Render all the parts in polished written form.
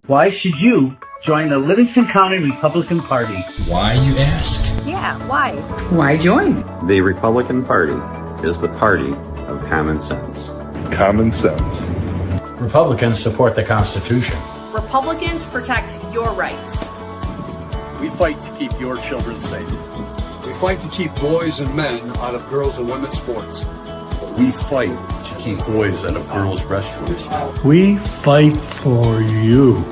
Why should you join the Livingston County Republican Party? Why, you ask? Yeah, why? Why join? The Republican Party is the party of common sense. Common sense. Republicans support the Constitution. Republicans protect your rights. We fight to keep your children safe. We fight to keep boys and men out of girls and women's sports. We fight to keep boys out of girls' restrooms. We fight for you.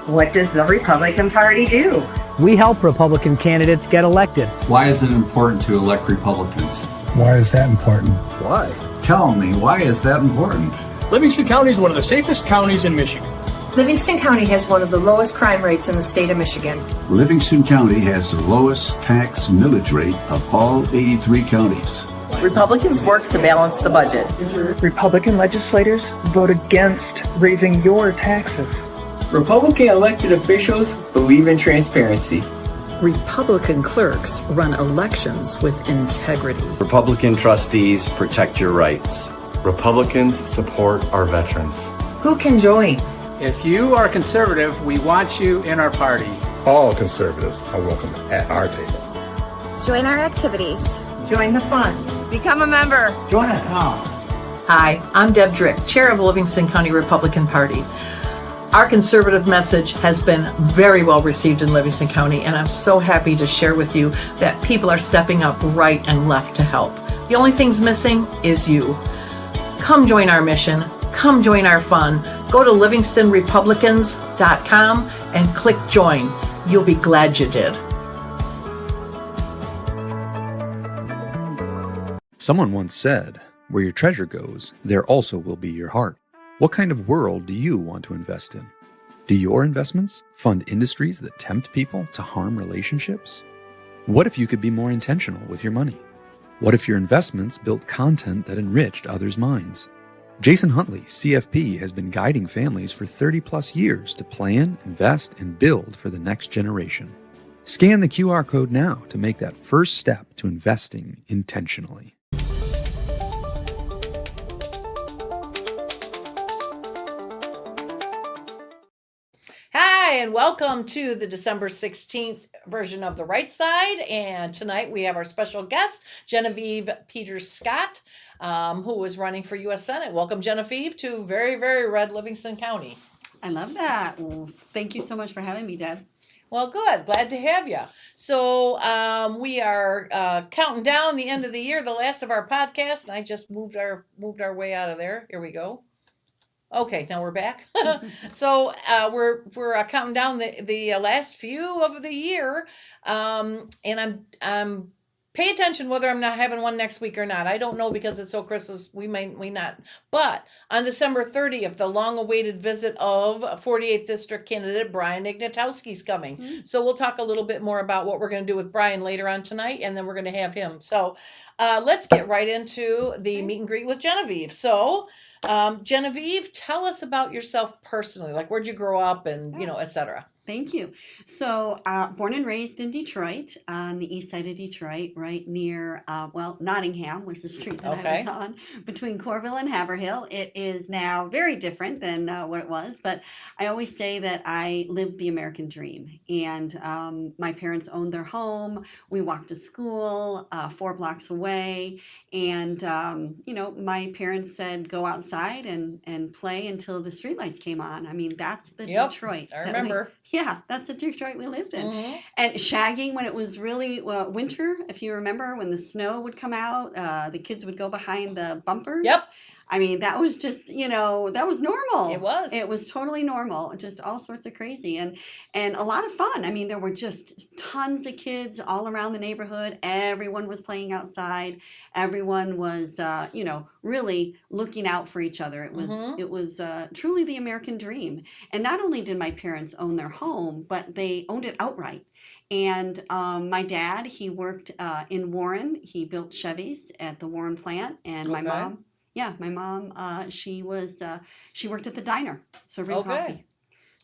What does the Republican Party do? We help Republican candidates get elected. Why is it important to elect Republicans? Why is that important? Why? Tell me, why is that important? Livingston County is one of the safest counties in Michigan. Livingston County has one of the lowest crime rates in the state of Michigan. Livingston County has the lowest tax millage rate of all 83 counties. Republicans work to balance the budget. Republican legislators vote against raising your taxes. Republican elected officials believe in transparency. Republican clerks run elections with integrity. Republican trustees protect your rights. Republicans support our veterans. Who can join? If you are conservative, we want you in our party. All conservatives are welcome at our table. Join our activities. Join the fun. Become a member. Join us now. Hi, I'm Deb Drick, Chair of Livingston County Republican Party. Our conservative message has been very well received in Livingston County, and I'm so happy to share with you that people are stepping up right and left to help. The only thing's missing is you. Come join our mission. Come join our fun. Go to livingstonrepublicans.com and click join. You'll be glad you did. Someone once said, where your treasure goes, there also will be your heart. What kind of world do you want to invest in? Do your investments fund industries that tempt people to harm relationships? What if you could be more intentional with your money? What if your investments built content that enriched others' minds? Jason Huntley, CFP, has been guiding families for 30 plus years to plan, invest, and build for the next generation. Scan the QR code now to make that first step to investing intentionally. Hi, and welcome to the December 16th version of The Right Side. And tonight we have our special guest, Genevieve Peters-Scott, who is running for U.S. Senate. Welcome, Genevieve, to very, very red Livingston County. I love that. Well, thank you so much for having me, Deb. Well, good. Glad to have you. So we are counting down the end of the year, the last of our podcast, and I just moved our way out of there. Here we go. Okay, now we're back. So we're counting down the last few of the year, and I'm pay attention whether I'm not having one next week or not. I don't know because it's so Christmas. We might not. But on December 30th, the long-awaited visit of 48th District candidate Brian Ignatowski is coming. Mm-hmm. So we'll talk a little bit more about what we're going to do with Brian later on tonight, and then we're going to have him. So let's get right into the meet and greet with Genevieve. So. Genevieve, tell us about yourself personally. Like, where'd you grow up and, et cetera? Thank you. So, born and raised in Detroit, on the east side of Detroit, right near, Nottingham was the street that I was on, between Corville and Haverhill. It is now very different than what it was, but I always say that I lived the American dream. And my parents owned their home. We walked to school 4 blocks away. And, my parents said, go outside and play until the streetlights came on. I mean, that's the Detroit. I remember. Yeah, that's the Detroit we lived in. Mm-hmm. And shagging when it was really winter, if you remember, when the snow would come out, the kids would go behind the bumpers. Yep. I mean, that was just, that was normal. It was. It was totally normal, just all sorts of crazy and a lot of fun. I mean, there were just tons of kids all around the neighborhood. Everyone was playing outside. Everyone was, really looking out for each other. It was truly the American dream. And not only did my parents own their home, but they owned it outright. And my dad, he worked in Warren. He built Chevys at the Warren plant. And my mom. Yeah, my mom, she worked at the diner, serving coffee.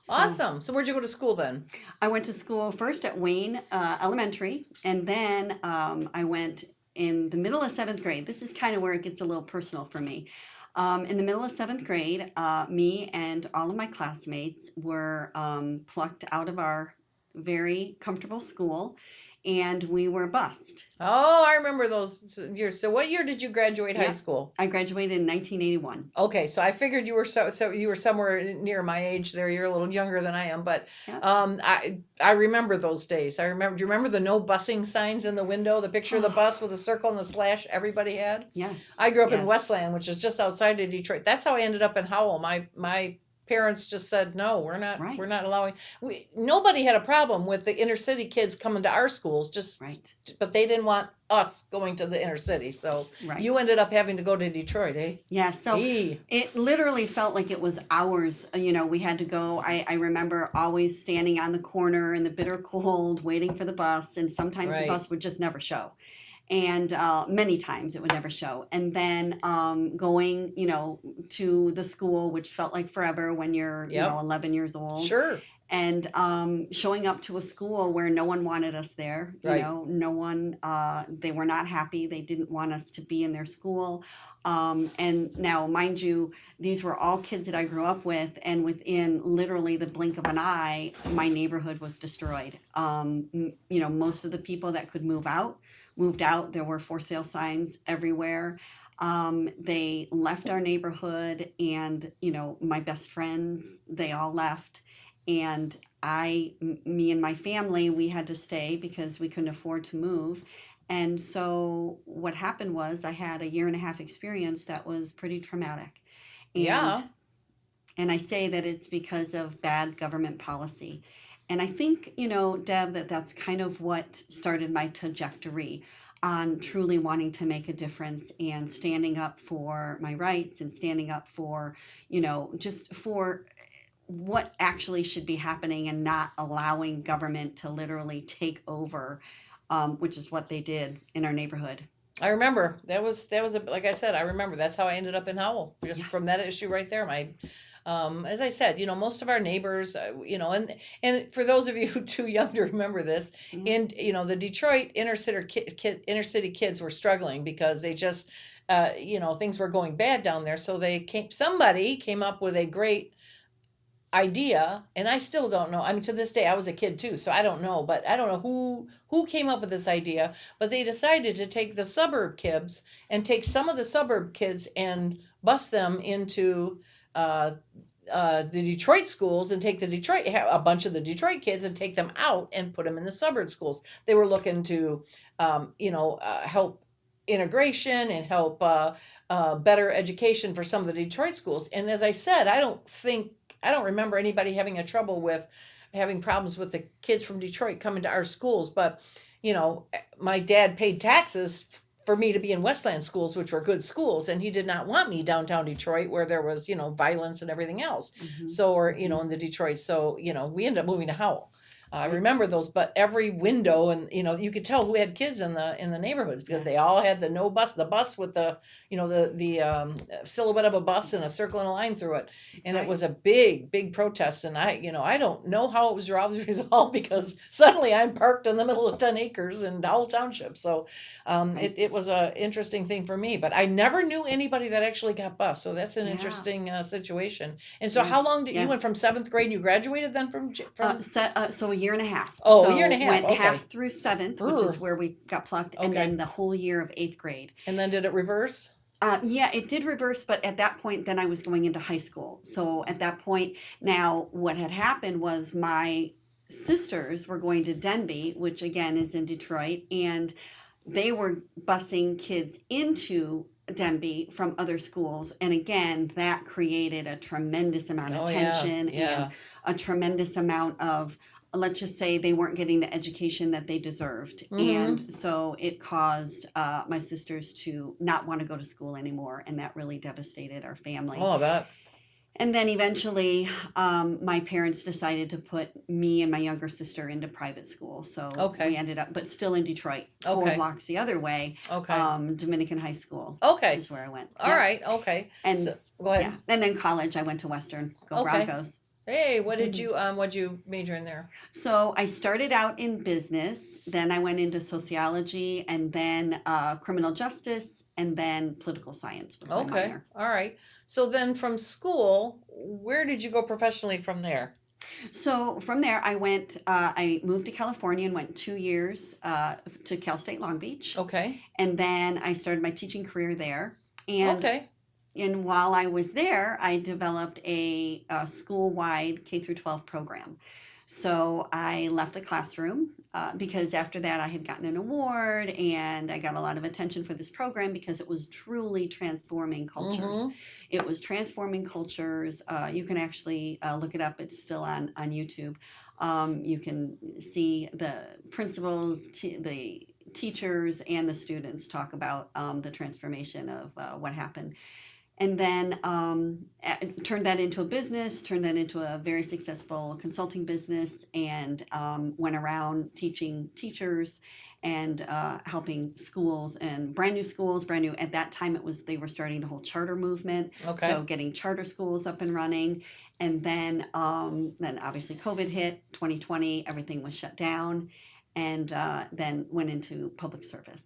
So, awesome. So where'd you go to school then? I went to school first at Wayne Elementary, and then I went in the middle of 7th grade. This is kind of where it gets a little personal for me. In the middle of 7th grade, me and all of my classmates were plucked out of our very comfortable school, and we were bused. Oh, I remember those years. So what year did you graduate high school? I graduated in 1981. Okay, so I figured you were so you were somewhere near my age there. You're a little younger than I am, but I remember those days. Do you remember the no busing signs in the window? The picture of the bus with a circle and the slash everybody had? Yes. I grew up in Westland, which is just outside of Detroit. That's how I ended up in Howell. My parents just said no, we're not allowing. Nobody had a problem with the inner city kids coming to our schools, but they didn't want us going to the inner city. So you ended up having to go to Detroit, eh? Yeah. So it literally felt like it was ours. We had to go. I remember always standing on the corner in the bitter cold, waiting for the bus, and sometimes the bus would just never show. And many times it would never show. And then going, to the school, which felt like forever when you're, 11 years old. Sure. And showing up to a school where no one wanted us there. No one, they were not happy. They didn't want us to be in their school. And now, mind you, these were all kids that I grew up with. And within literally the blink of an eye, my neighborhood was destroyed. Most of the people that could moved out. There were for sale signs everywhere. They left our neighborhood, and my best friends, they all left, and me and my family, we had to stay because we couldn't afford to move. And so what happened was I had a 1.5 year experience that was pretty traumatic. And I say that it's because of bad government policy. And I think, Deb, that's kind of what started my trajectory on truly wanting to make a difference and standing up for my rights and standing up for, just for what actually should be happening and not allowing government to literally take over, which is what they did in our neighborhood. I remember that was like I said, I remember that's how I ended up in Howell, just from that issue right there. As I said, most of our neighbors, and for those of you too young to remember this, in the Detroit inner city kids were struggling because they just, things were going bad down there. So somebody came up with a great idea, and I still don't know. I mean, to this day, I was a kid too, so I don't know. But I don't know who came up with this idea. But they decided to take the suburb kids and take some of the suburb kids and bus them into the Detroit schools and take a bunch of the Detroit kids and take them out and put them in the suburb schools. They were looking to, help integration and help better education for some of the Detroit schools. And as I said, I don't remember anybody having problems with the kids from Detroit coming to our schools. But, my dad paid taxes for me to be in Westland schools, which were good schools, and he did not want me downtown Detroit where there was, violence and everything else. So, or, in the Detroit. So, we ended up moving to Howell. I remember those, but every window, and you could tell who had kids in the neighborhoods because they all had the bus with the silhouette of a bus and a circle and a line through it. And it was a big protest. And I don't know how it was resolved because suddenly I'm parked in the middle of 10 acres in Howell Township. So it was an interesting thing for me, but I never knew anybody that actually got bused. So that's an interesting situation. And so how long did you went from 7th grade? You graduated then from so a 1.5 years. Oh, a 1.5 years. Went okay. half through 7th, which is where we got plucked, and then the whole year of 8th grade. And then did it reverse? Yeah, it did reverse, but at that point, then I was going into high school. So at that point, now what had happened was my sisters were going to Denby, which again is in Detroit, and they were busing kids into Denby from other schools. And again, that created a tremendous amount of tension and a tremendous amount of, let's just say, they weren't getting the education that they deserved. And so it caused my sisters to not want to go to school anymore. And that really devastated our family. Oh, that. And then eventually my parents decided to put me and my younger sister into private school. So we ended up, but still in Detroit, 4 blocks the other way. Dominican High School is where I went. All right. Okay. And so, go ahead. Yeah. And then college, I went to Western. Go Broncos. Hey, what'd you major in there? So I started out in business, then I went into sociology, and then criminal justice, and then political science was my Okay. minor. All right. So then from school, where did you go professionally from there? So from there, I moved to California and went 2 years to Cal State Long Beach. Okay. And then I started my teaching career there. And Okay. And while I was there, I developed a school-wide K through 12 program. So I left the classroom because after that I had gotten an award and I got a lot of attention for this program because it was truly transforming cultures. Mhm. It was transforming cultures. You can actually look it up. It's still on YouTube. You can see the principals, the teachers, and the students talk about the transformation of what happened. And then turned that into a business, turned that into a very successful consulting business, and went around teaching teachers and helping schools and brand new. At that time, they were starting the whole charter movement. Okay. So getting charter schools up and running. And then obviously COVID hit, 2020, everything was shut down, and then went into public service.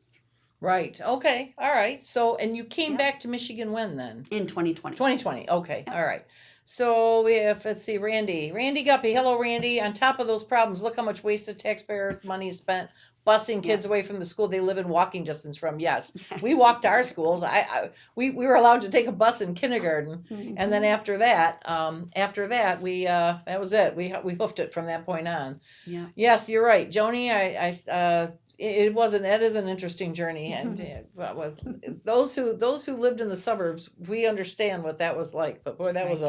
Right. Okay. All right. So, and you came back to Michigan when then? In 2020. 2020. Okay. All right. So let's see, Randy Guppy. Hello, Randy. On top of those problems, look how much wasted taxpayers' money is spent busing kids away from the school they live in walking distance from. Yes, we walked to our schools. We were allowed to take a bus in kindergarten, and then after that, we that was it. We hoofed it from that point on. Yeah. Yes, you're right, Joni. That is an interesting journey, and those who lived in the suburbs, we understand what that was like. But boy, that was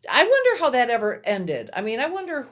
I wonder how that ever ended. I mean, I wonder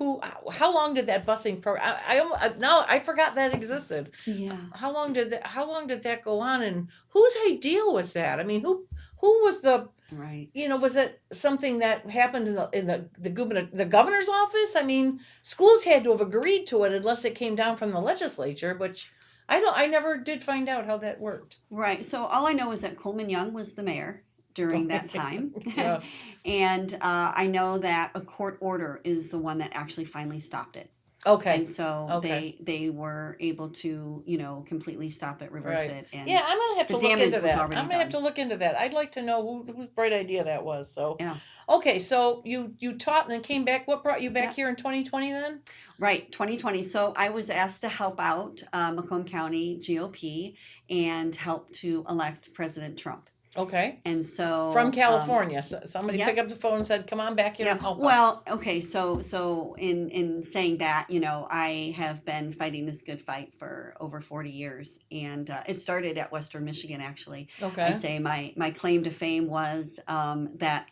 how long did that busing program? I forgot that existed. Yeah. How long did that go on, and whose idea was that? I mean, who was the right? Was it something that happened in the governor's office? I mean, schools had to have agreed to it unless it came down from the legislature, which I never did find out how that worked. Right. So all I know is that Coleman Young was the mayor during that time. Yeah. And I know that a court order is the one that actually finally stopped it. Okay. And so they were able to, completely stop it, reverse it. And yeah, I'm gonna have to look into that. I'm gonna have to done. look into that. I'd like to know whose bright idea that was. So yeah. Okay, so you taught and then came back. What brought you back here in 2020 then? Right, 2020. So I was asked to help out Macomb County GOP and help to elect President Trump. Okay. And so from California, somebody picked up the phone and said, "Come on back here and help us." Well, okay. So in saying that, I have been fighting this good fight for over 40 years, and it started at Western Michigan, actually. Okay. I say my claim to fame was that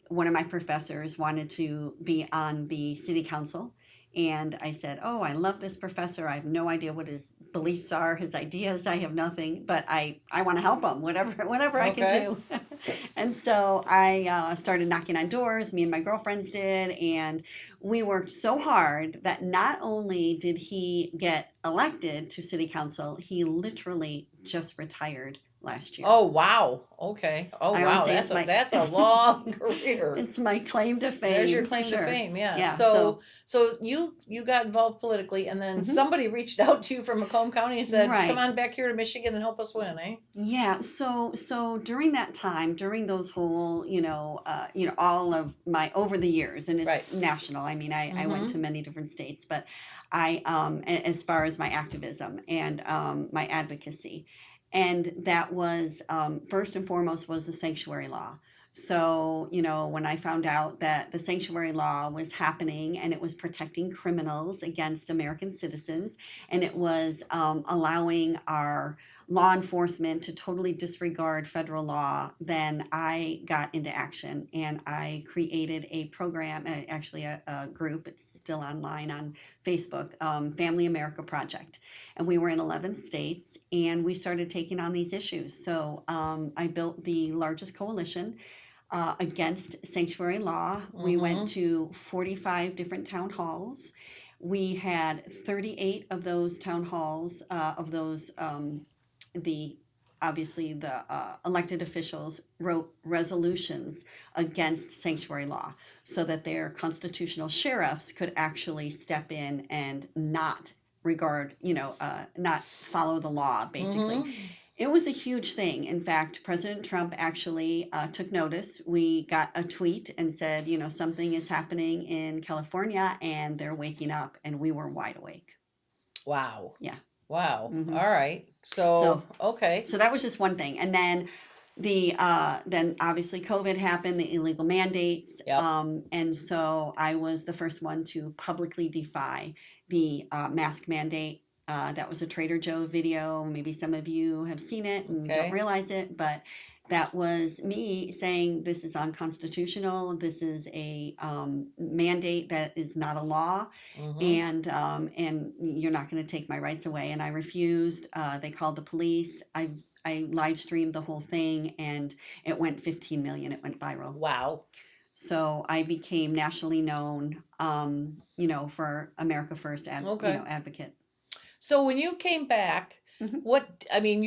one of my professors wanted to be on the city council. And I said, "Oh, I love this professor. I have no idea what his beliefs are, his ideas. I have nothing, but I want to help him, whatever I can do." And so I started knocking on doors. Me and my girlfriends did, and we worked so hard that not only did he get elected to city council, he literally just retired last year. Oh wow! Okay. Oh wow! That's a long career. It's my claim to fame. There's your claim to fame. Yeah. Yeah. So you got involved politically, and then somebody reached out to you from Macomb County and said, "Come on back here to Michigan and help us win," eh? Yeah. So during that time, during those whole, all of my over the years, and it's national. I mean, I went to many different states, but I, as far as my activism and my advocacy. And that was, first and foremost, was the sanctuary law. So, when I found out that the sanctuary law was happening and it was protecting criminals against American citizens, and it was allowing our law enforcement to totally disregard federal law, then I got into action and I created a program, actually a group, it's still online on Facebook, Family America Project. And we were in 11 states and we started taking on these issues. So I built the largest coalition against sanctuary law. We went to 45 different town halls. We had 38 of those town halls, the elected officials wrote resolutions against sanctuary law so that their constitutional sheriffs could actually step in and not regard, not follow the law, basically. It was a huge thing. In fact, President Trump actually took notice. We got a tweet and said, you know, something is happening in California and they're waking up, and we were wide awake. Wow. Yeah. Wow. Mhm. All right. So okay. So that was just one thing. And then then obviously COVID happened, the illegal mandates. Yep. And so I was the first one to publicly defy the mask mandate. That was a Trader Joe video. Maybe some of you have seen it and Okay. don't realize it, but that was me saying this is unconstitutional. This is a mandate that is not a law, and you're not going to take my rights away. And I refused. They called the police. I live streamed the whole thing, and it went 15 million. It went viral. Wow. So I became nationally known, you know, for America First Okay. you know, advocate. So when you came back, what, I mean,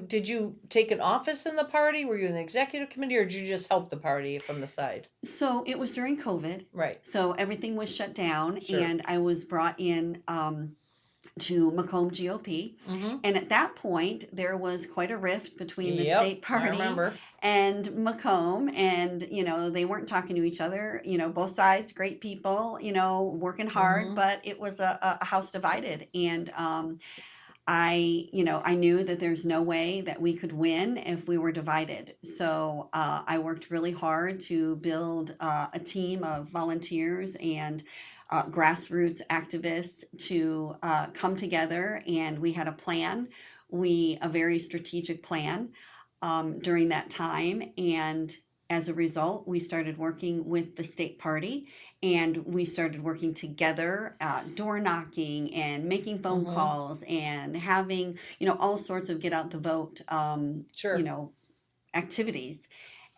did you take an office in the party? Were you in the executive committee, or did you just help the party from the side? So it was during COVID. Right. So everything was shut down, Sure. and I was brought in to Macomb GOP. And at that point, there was quite a rift between the Yep, state I party remember. and Macomb, and you know, they weren't talking to each other. You know, both sides, great people, you know, working hard, but it was a house divided. And I knew that there's no way that we could win if we were divided. So I worked really hard to build a team of volunteers and grassroots activists to come together, and we had a plan, a very strategic plan during that time. And as a result, we started working with the state party, and we started working together, door knocking and making phone calls and having, you know, all sorts of get out the vote, you know, activities.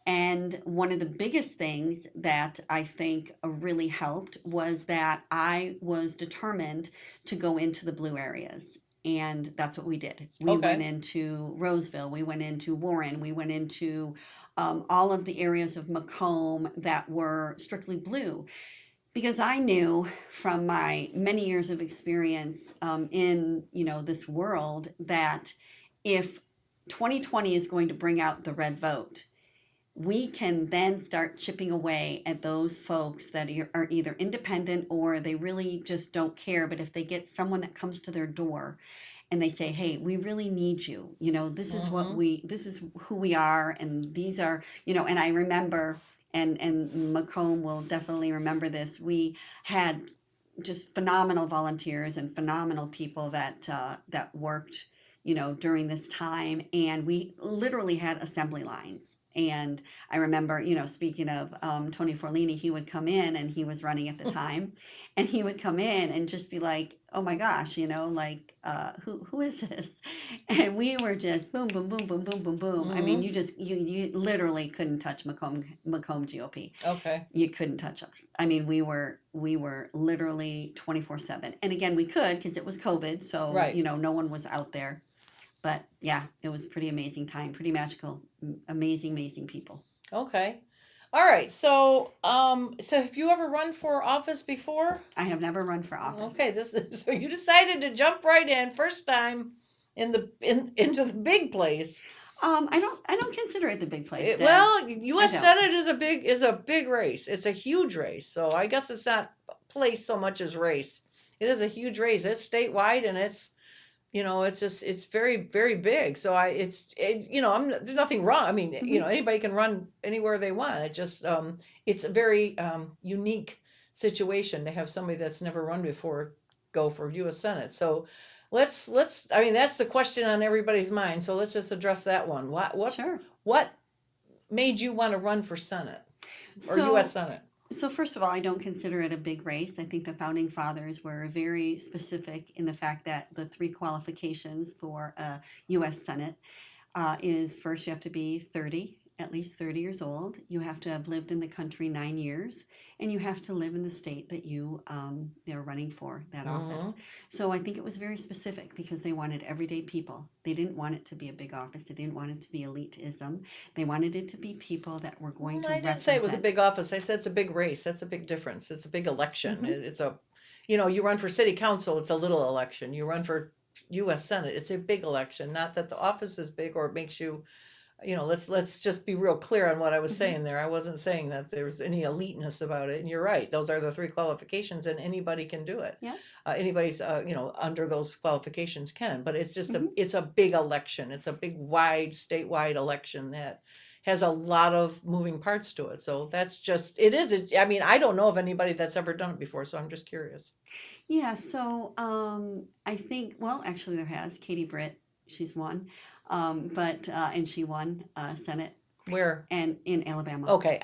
And one of the biggest things that I think really helped was that I was determined to go into the blue areas. And that's what we did. We went into Roseville, we went into Warren, we went into all of the areas of Macomb that were strictly blue. Because I knew from my many years of experience in, you know, this world, that if 2020 is going to bring out the red vote, we can then start chipping away at those folks that are either independent or they really just don't care. But if they get someone that comes to their door and they say, hey, we really need you, you know, this is this is who we are, and these are, you know. And I remember, and Macomb will definitely remember this, we had just phenomenal volunteers and phenomenal people that worked, you know, during this time, and we literally had assembly lines. And I remember, you know, speaking of Tony Forlini, he would come in, and he was running at the time, and he would come in and just be like, oh my gosh, you know, like, who is this? And we were just boom, boom, boom, boom, boom, boom, boom. I mean, you literally couldn't touch Macomb GOP. Okay. You couldn't touch us. I mean, we were literally 24/7. And again, we could, because it was COVID, so you know, no one was out there. But yeah, it was a pretty amazing time, pretty magical, amazing people. Okay. All right. So, so have you ever run for office before? I have never run for office. Okay. So you decided to jump right in first time into the big place. I don't consider it the big place. Well, U.S. Senate is a big race. It's a huge race. So I guess it's not place so much as race. It is a huge race. It's statewide, and it's, you know, it's very, very big. So you know, there's nothing wrong. I mean, you know, anybody can run anywhere they want. It just, it's a very unique situation to have somebody that's never run before go for U.S. Senate. So let's, I mean, that's the question on everybody's mind. So let's just address that one. What made you want to run for Senate or U.S. Senate? So first of all, I don't consider it a big race. I think the founding fathers were very specific in the fact that the 3 qualifications for a U.S. Senate is, first, you have to be at least 30 years old. You have to have lived in the country 9 years, and you have to live in the state that they're running for that office. So I think it was very specific because they wanted everyday people. They didn't want it to be a big office. They didn't want it to be elitism. They wanted it to be people that were going to represent. I didn't say it was a big office. I said it's a big race. That's a big difference. It's a big election. It's a, you know, you run for city council, it's a little election. You run for U.S. Senate. It's a big election. Not that the office is big or it makes you, let's just be real clear on what I was saying there. I wasn't saying that there was any eliteness about it. And you're right. Those are the 3 qualifications, and anybody can do it. Yeah. Anybody's, under those qualifications can. But it's just it's a big election. It's a big, wide, statewide election that has a lot of moving parts to it. So that's just, it is. I mean, I don't know of anybody that's ever done it before, so I'm just curious. Yeah, so I think, well, actually there has. Katie Britt, she's won, and she won Senate. Where? And in Alabama. Okay,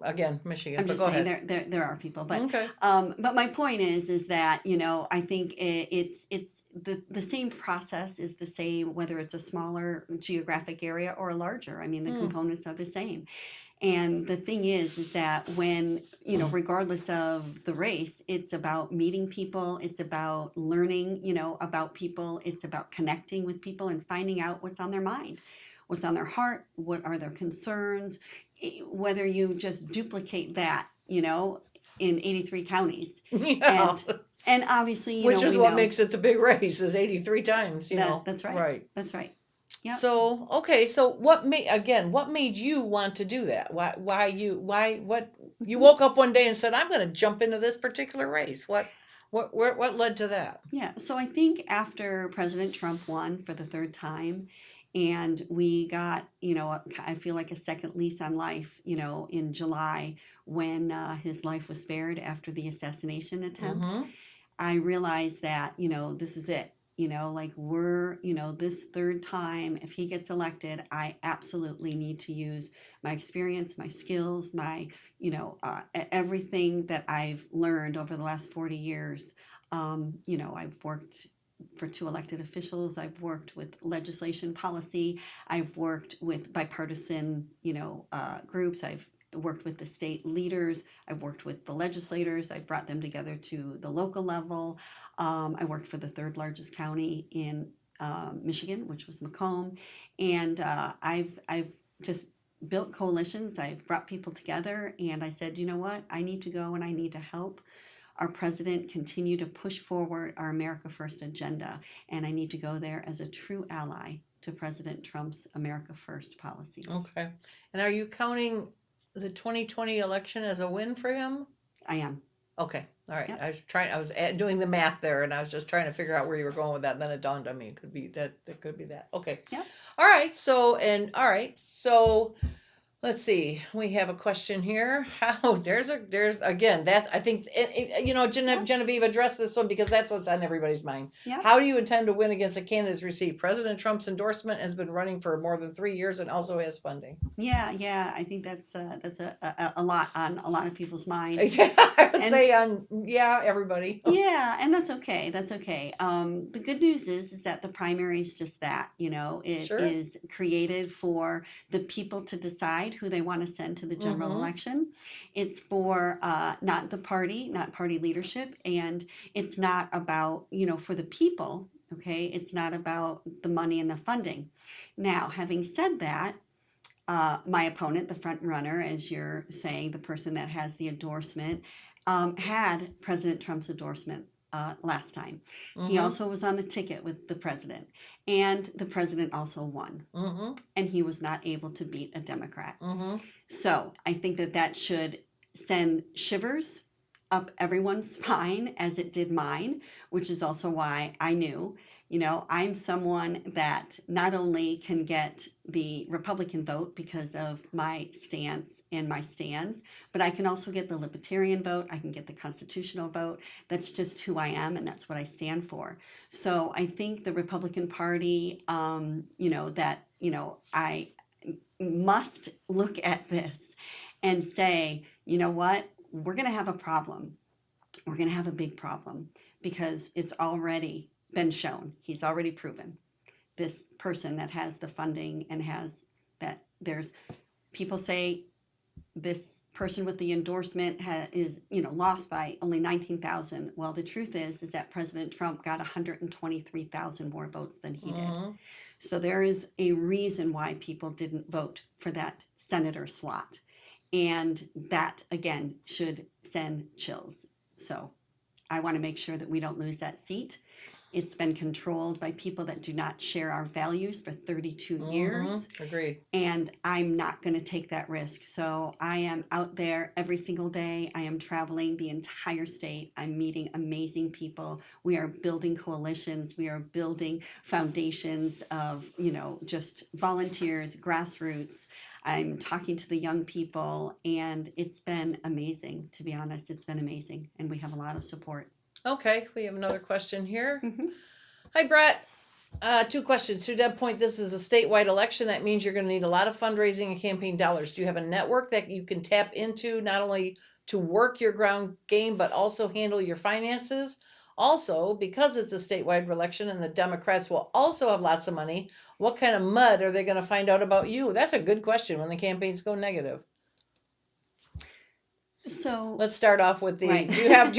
again, Michigan. I'm but just go saying ahead. there are people, but Okay. but my point is that I think it's the same process is the same whether it's a smaller geographic area or a larger. I mean, the components are the same. And the thing is that when, regardless of the race, it's about meeting people, it's about learning, about people, it's about connecting with people and finding out what's on their mind, what's on their heart, what are their concerns, whether you just duplicate that, in 83 counties. Yeah. And obviously, which is what makes it the big race is 83 times, That's right. Right. That's right. Yeah. So, okay. So what made you want to do that? What you woke up one day and said, I'm going to jump into this particular race. What led to that? Yeah. So I think after President Trump won for the 3rd time, and we got, I feel like a second lease on life, in July when his life was spared after the assassination attempt, I realized that, this is it. We're, this 3rd time, if he gets elected, I absolutely need to use my experience, my skills, my, everything that I've learned over the last 40 years. I've worked for 2 elected officials. I've worked with legislation policy. I've worked with bipartisan, groups. I've worked with the state leaders. I've worked with the legislators. I've brought them together to the local level. I worked for the 3rd largest county in Michigan, which was Macomb. And I've just built coalitions. I've brought people together. And I said, you know what? I need to go and I need to help our president continue to push forward our America First agenda. And I need to go there as a true ally to President Trump's America First policies. Okay. And are you counting the 2020 election as a win for him? I am. Okay. All right. Yep. I was doing the math there, and I was just trying to figure out where you were going with that. And then it dawned on me it could be that. It could be that. Okay. Yeah. All right. So let's see. We have a question here. There's again that I think Genevieve addressed this one because that's what's on everybody's mind. Yeah. How do you intend to win against a candidate who's received President Trump's endorsement, has been running for more than 3 years, and also has funding? Yeah. I think that's a lot on a lot of people's mind. I would say everybody. Yeah, and that's okay. That's okay. The good news is that the primary is just that. It is created for the people to decide who they want to send to the general election. It's for not the party, not party leadership, and it's not about, for the people, okay? It's not about the money and the funding. Now, having said that, my opponent, the front runner, as you're saying, the person that has the endorsement, had President Trump's endorsement last time. He also was on the ticket with the president, and the president also won, and he was not able to beat a Democrat. So I think that should send shivers up everyone's spine, as it did mine, which is also why I knew, I'm someone that not only can get the Republican vote because of my stance and my stands, but I can also get the Libertarian vote. I can get the constitutional vote. That's just who I am, and that's what I stand for. So I think the Republican Party, I must look at this and say, you know what, we're going to have a problem. We're going to have a big problem because it's already been shown. He's already proven this person that has the funding and has that. There's people say this person with the endorsement is lost by only 19,000. Well, the truth is that President Trump got 123,000 more votes than he did. So there is a reason why people didn't vote for that senator slot. And that, again, should send chills. So I want to make sure that we don't lose that seat. It's been controlled by people that do not share our values for 32 years. Agreed. And I'm not going to take that risk. So I am out there every single day. I am traveling the entire state. I'm meeting amazing people. We are building coalitions. We are building foundations of, just volunteers, grassroots. I'm talking to the young people, and it's been amazing, to be honest. It's been amazing. And we have a lot of support. Okay, we have another question here. Hi, Brett. 2 questions. To Deb point, this is a statewide election. That means you're going to need a lot of fundraising and campaign dollars. Do you have a network that you can tap into, not only to work your ground game, but also handle your finances? Also, because it's a statewide election and the Democrats will also have lots of money, what kind of mud are they going to find out about you? That's a good question when the campaigns go negative. So let's start off with the, right. do you have,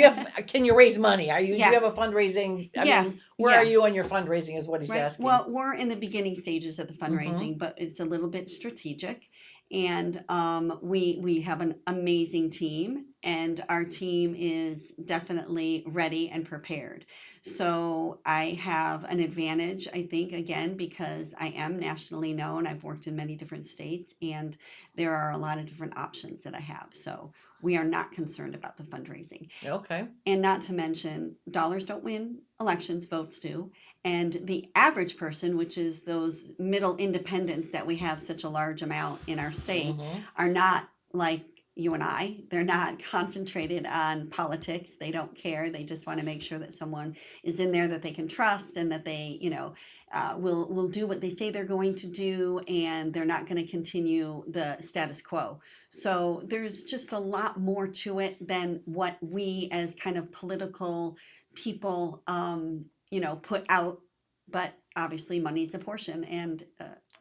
can you raise money? Do you have a fundraising? I mean, where are you on your fundraising is what he's asking. Well, we're in the beginning stages of the fundraising, but it's a little bit strategic. And we have an amazing team, and our team is definitely ready and prepared. So I have an advantage, I think, again, because I am nationally known. I've worked in many different states, and there are a lot of different options that I have. So we are not concerned about the fundraising. Okay. And not to mention, dollars don't win elections, votes do. And the average person, which is those middle independents that we have such a large amount in our state, are not like you and I. They're not concentrated on politics. They don't care. They just want to make sure that someone is in there that they can trust, and that they, will do what they say they're going to do, and they're not going to continue the status quo. So there's just a lot more to it than what we as kind of political people, put out. But obviously money's a portion, and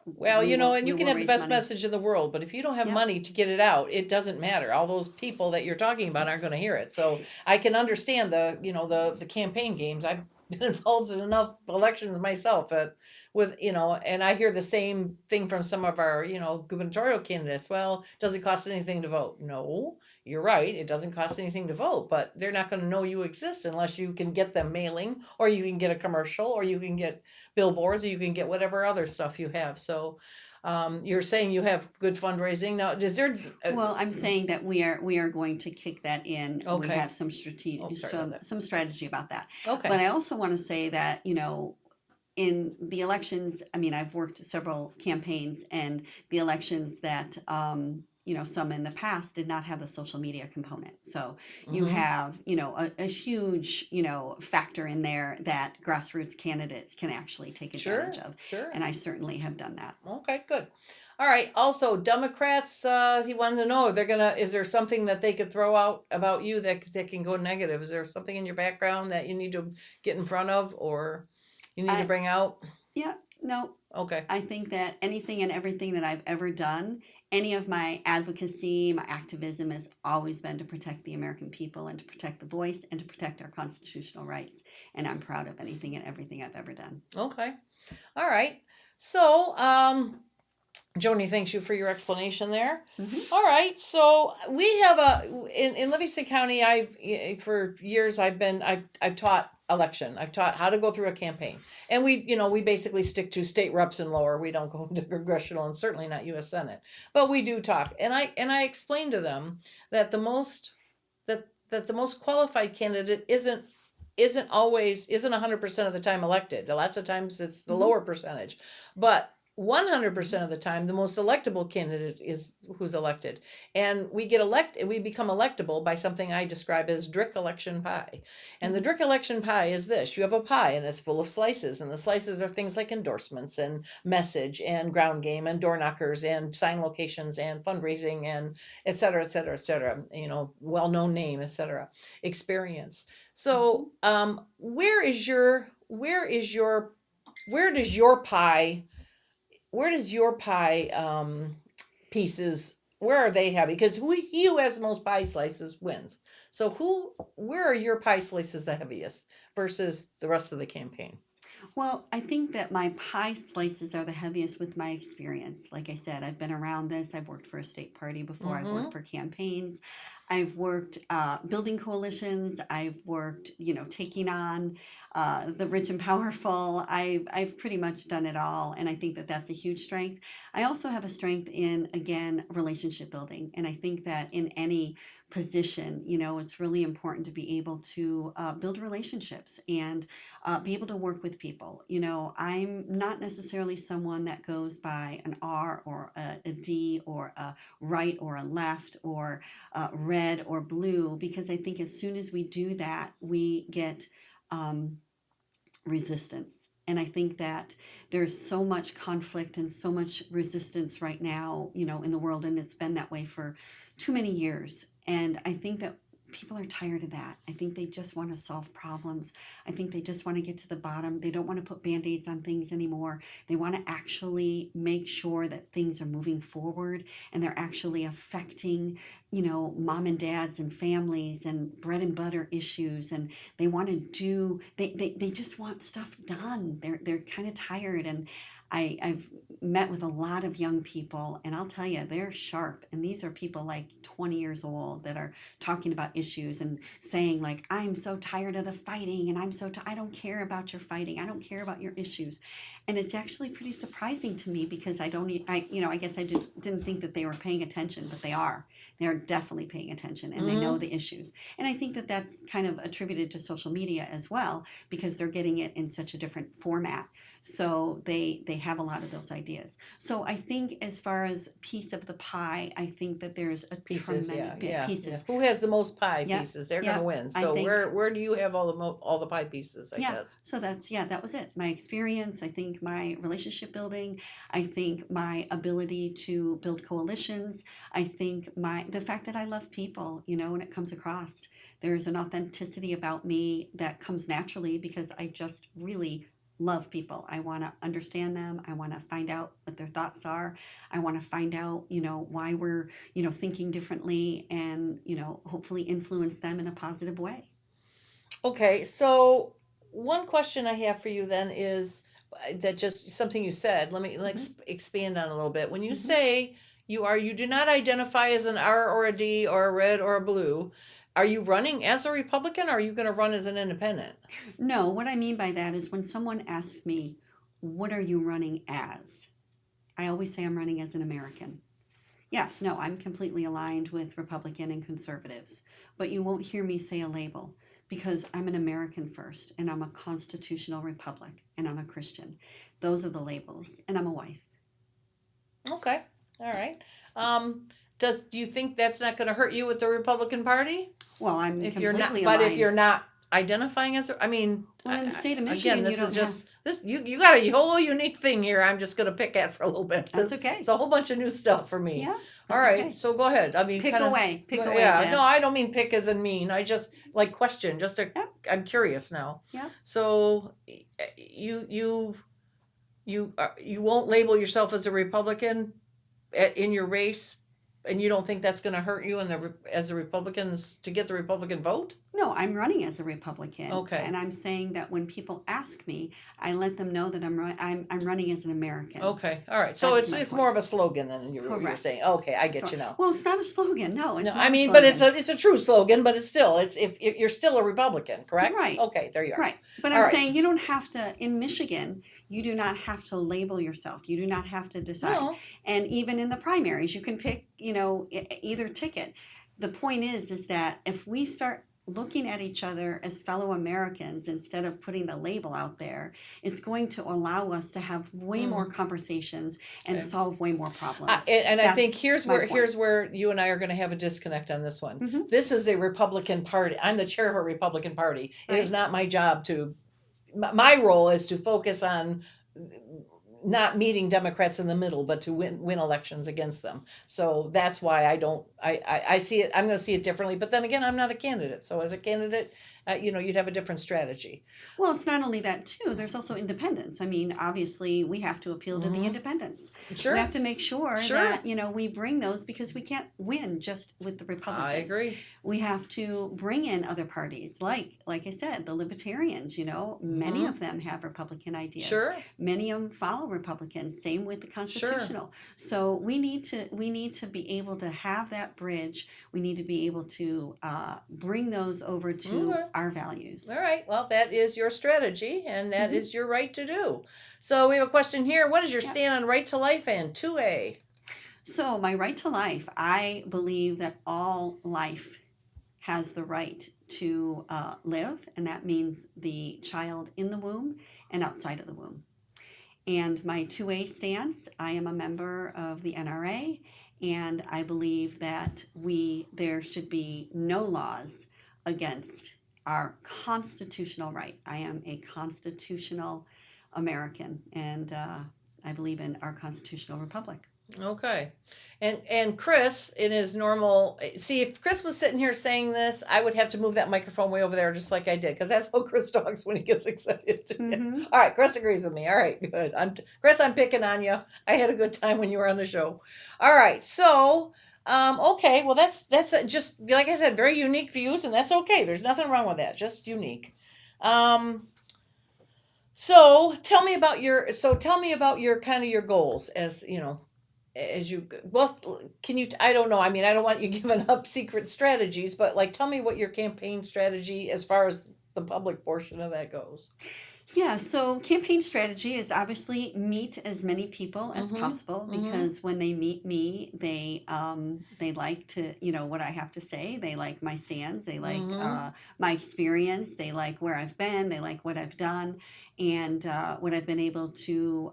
well, and you can have the best message in the world, but if you don't have money to get it out, it doesn't matter. All those people that you're talking about aren't going to hear it. So I can understand the campaign games. I've been involved in enough elections myself and I hear the same thing from some of our, gubernatorial candidates. Well, does it cost anything to vote? No, you're right. It doesn't cost anything to vote, but they're not going to know you exist unless you can get them mailing, or you can get a commercial, or you can get billboards, or you can get whatever other stuff you have. So you're saying you have good fundraising. Now, is there? Well, I'm saying that we are going to kick that in. Okay. We have some strategy about that. Okay. But I also want to say that, in the elections, I've worked several campaigns, and the elections that, some in the past did not have the social media component. So you have, a huge, factor in there that grassroots candidates can actually take advantage of. Sure. And I certainly have done that. Okay, good. All right. Also, Democrats, he wanted to know, is there something that they could throw out about you that can go negative? Is there something in your background that you need to get in front of, or you need to bring out? Yeah, no. Okay. I think that anything and everything that I've ever done, any of my advocacy, my activism has always been to protect the American people, and to protect the voice, and to protect our constitutional rights. And I'm proud of anything and everything I've ever done. Okay. All right. So, Joni, thanks you for your explanation there. All right. So we have in Livingston County, for years I've taught election. I've taught how to go through a campaign, and we basically stick to state reps and lower. We don't go into congressional, and certainly not U.S. Senate, but we do talk. And I explain to them that the most qualified candidate isn't 100% of the time elected. Lots of times it's the lower percentage, but 100% of the time, the most electable candidate is who's elected. And we become electable by something I describe as Drick election pie. And the Drick election pie is this: you have a pie, and it's full of slices, and the slices are things like endorsements and message and ground game and door knockers and sign locations and fundraising and et cetera, et cetera, et cetera, well-known name, et cetera, experience. So where does your pie pieces, where are they heavy? Because he who has the most pie slices wins. So where are your pie slices the heaviest versus the rest of the campaign? Well, I think that my pie slices are the heaviest with my experience. Like I said, I've been around this. I've worked for a state party before. I've worked for campaigns. I've worked building coalitions. I've worked, taking on the rich and powerful. I've pretty much done it all, and I think that that's a huge strength. I also have a strength in, again, relationship building, and I think that in any position, it's really important to be able to build relationships and be able to work with people. I'm not necessarily someone that goes by an R or a D or a right or a left or red or blue, because I think as soon as we do that, we get resistance. And I think that there's so much conflict and so much resistance right now, in the world, and it's been that way for too many years. And I think that people are tired of that. I think they just want to solve problems. I think they just want to get to the bottom. They don't want to put Band-Aids on things anymore. They want to actually make sure that things are moving forward and they're actually affecting, mom and dads and families and bread and butter issues. And they want to do, they just want stuff done. They're kind of tired. And I've met with a lot of young people, and I'll tell you, they're sharp. And these are people like 20 years old that are talking about issues and saying, like, I'm so tired of the fighting, and I don't care about your fighting. I don't care about your issues. And it's actually pretty surprising to me, because I guess I just didn't think that they were paying attention, but they are. They're definitely paying attention, and they know the issues. And I think that that's kind of attributed to social media as well, because they're getting it in such a different format. So they have a lot of those ideas. So I think as far as piece of the pie, I think that there's a Pieces, tremendous pieces. yeah. Who has the most pie Yeah, pieces? They're yeah, going to win. I So think- where do you have all the pie pieces? I guess. So that was it. My experience, I think my relationship building, I think my ability to build coalitions, I think the fact that I love people, and it comes across. There's an authenticity about me that comes naturally because I just really love people. I want to understand them. I want to find out what their thoughts are. I want to find out, why we're, thinking differently, and, hopefully influence them in a positive way. Okay, so one question I have for you then is that just something you said. Let me expand on a little bit. When you say you do not identify as an R or a D or a red or a blue, are you running as a Republican, or are you going to run as an independent? No, what I mean by that is when someone asks me, what are you running as? I always say I'm running as an American. Yes, no, I'm completely aligned with Republican and conservatives, but you won't hear me say a label, because I'm an American first, and I'm a constitutional republic, and I'm a Christian. Those are the labels, and I'm a wife. Okay, all right. Do you think that's not going to hurt you with the Republican Party? Well, I'm if completely you're not, aligned. but if you're not identifying as, well, in the state of Michigan, again, you don't have. You got a whole unique thing here. I'm just going to pick at for a little bit. That's okay. It's a whole bunch of new stuff for me. Yeah. All right. Okay. So go ahead. Pick away. Yeah. Deb. No, I don't mean pick as in mean. I just question. I'm curious now. Yeah. So you won't label yourself as a Republican in your race, and you don't think that's going to hurt you as the Republicans to get the Republican vote? No, I'm running as a Republican. Okay. And I'm saying that when people ask me, I let them know that I'm running as an American. Okay. All right. So That's my it's point. more of a slogan than you're Correct. saying. Okay, I get you now. Well, it's not a slogan. No, it's No, not I a mean, slogan. but it's a true slogan, but it's if you're still a Republican, correct? Right. Okay, there you are. Right. But All I'm right. saying you don't have to, in Michigan, you do not have to label yourself. You do not have to decide. No. And even in the primaries, you can pick, either ticket. The point is that if we start looking at each other as fellow Americans instead of putting the label out there, it's going to allow us to have way more conversations and solve way more problems. And I think That's here's my point. where you and I are going to have a disconnect on this one. Mm-hmm. This is a Republican Party. I'm the chair of a Republican Party. It is not my job my role is to focus on not meeting Democrats in the middle, but to win elections against them. So that's why I see it. I'm going to see it differently. But then again, I'm not a candidate. So as a candidate, you'd have a different strategy. Well, it's not only that too. There's also independence. I mean, obviously, we have to appeal to the independents. Sure. We have to make sure that we bring those, because we can't win just with the Republicans. I agree. We have to bring in other parties, like I said, the Libertarians. Many of them have Republican ideas. Sure. Many of them follow Republicans. Same with the Constitutional. So we need to be able to have that bridge. We need to be able to bring those over to our values. All right. Well, that is your strategy, and that is your right to do. So we have a question here. What is your stand on right to life and 2A? So my right to life, I believe that all life has the right to live, and that means the child in the womb and outside of the womb. And my 2A stance, I am a member of the NRA, and I believe that there should be no laws against our constitutional right. I am a constitutional American, and I believe in our constitutional republic. Okay. And Chris, in his normal, see, if Chris was sitting here saying this, I would have to move that microphone way over there just like I did, because that's how Chris talks when he gets excited. All right, Chris agrees with me. All right, good. Chris, I'm picking on you. I had a good time when you were on the show. All right, so, okay, well, that's just, like I said, very unique views, and that's okay. There's nothing wrong with that, just unique. So tell me about your kind of your goals as you, well, can you, I don't know. I mean, I don't want you giving up secret strategies, but tell me what your campaign strategy as far as the public portion of that goes. Yeah, so campaign strategy is obviously meet as many people as possible, because when they meet me, they like to, what I have to say. They like my stands. They like my experience. They like where I've been. They like what I've done and what I've been able to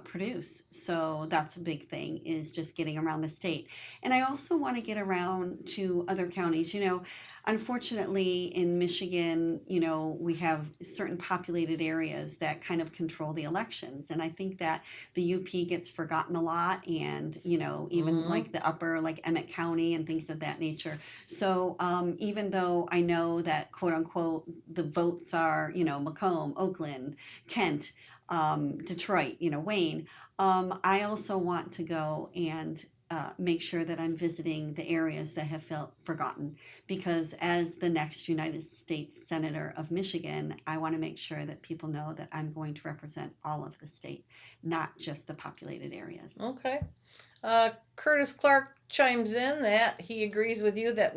produce. So that's a big thing, is just getting around the state. And I also want to get around to other counties. Unfortunately, in Michigan, we have certain populated areas that kind of control the elections. And I think that the UP gets forgotten a lot, and, even like the upper, like Emmett County and things of that nature. So even though I know that, quote unquote, the votes are, Macomb, Oakland, Kent, Detroit, Wayne, I also want to go and make sure that I'm visiting the areas that have felt forgotten, because as the next United States Senator of Michigan, I want to make sure that people know that I'm going to represent all of the state, not just the populated areas. Okay. Curtis Clark chimes in that he agrees with you that,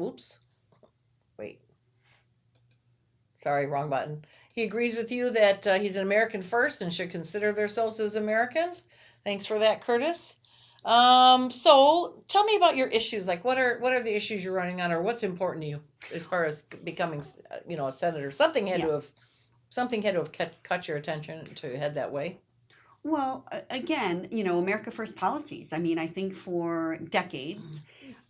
sorry, wrong button. He agrees with you that he's an American first and should consider themselves as Americans. Thanks for that, Curtis. So tell me about your issues. Like, what are the issues you're running on, or what's important to you as far as becoming, a senator? Something had to have caught your attention to head that way. Well, again, America First policies. I mean, I think for decades.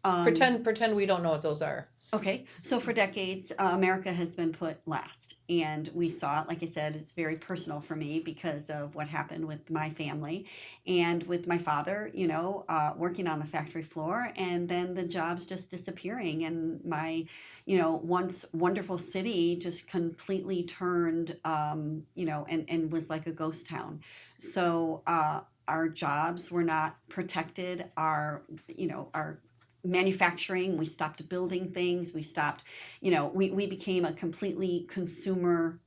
Pretend we don't know what those are. Okay, so for decades, America has been put last, and we saw it. Like I said, it's very personal for me because of what happened with my family and with my father, working on the factory floor, and then the jobs just disappearing, and my, once wonderful city just completely turned, and was like a ghost town. So our jobs were not protected. Our manufacturing, we stopped building things, we stopped, we became a completely consumer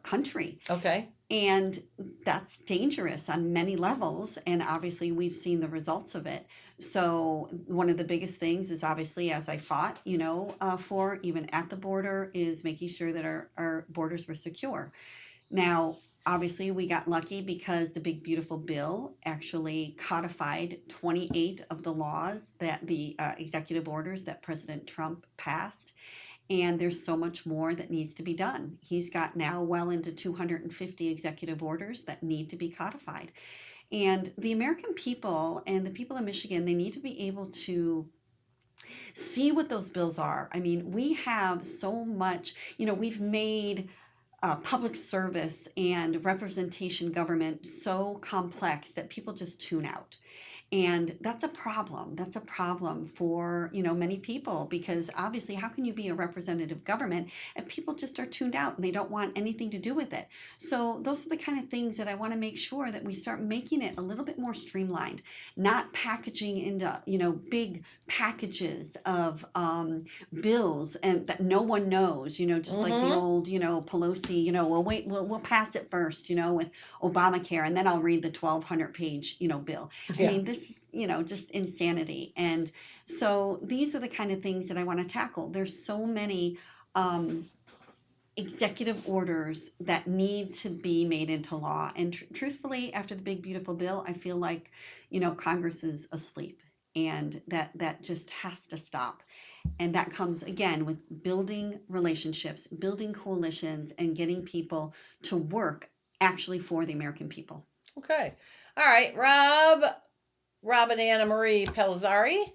country. Okay. And that's dangerous on many levels, and obviously we've seen the results of it. So one of the biggest things is, obviously, as I fought, for even at the border, is making sure that our borders were secure. Now, obviously, we got lucky because the Big Beautiful Bill actually codified 28 of the laws, that the executive orders that President Trump passed. And there's so much more that needs to be done. He's got now well into 250 executive orders that need to be codified. And the American people and the people of Michigan, they need to be able to see what those bills are. I mean, we have so much, we've made public service and representation government so complex that people just tune out. And that's a problem. That's a problem for, many people, because obviously how can you be a representative government if people just are tuned out and they don't want anything to do with it? So those are the kind of things that I want to make sure that we start making it a little bit more streamlined, not packaging into, big packages of bills and that no one knows, just like the old, Pelosi, we'll pass it first, with Obamacare, and then I'll read the 1,200-page, bill. I mean, this is, just insanity. And so these are the kind of things that I want to tackle. There's so many executive orders that need to be made into law. And truthfully, after the big, beautiful bill, I feel like, Congress is asleep, and that just has to stop. And that comes, again, with building relationships, building coalitions, and getting people to work actually for the American people. Okay. All right, Rob and Anna Marie Pellizzari,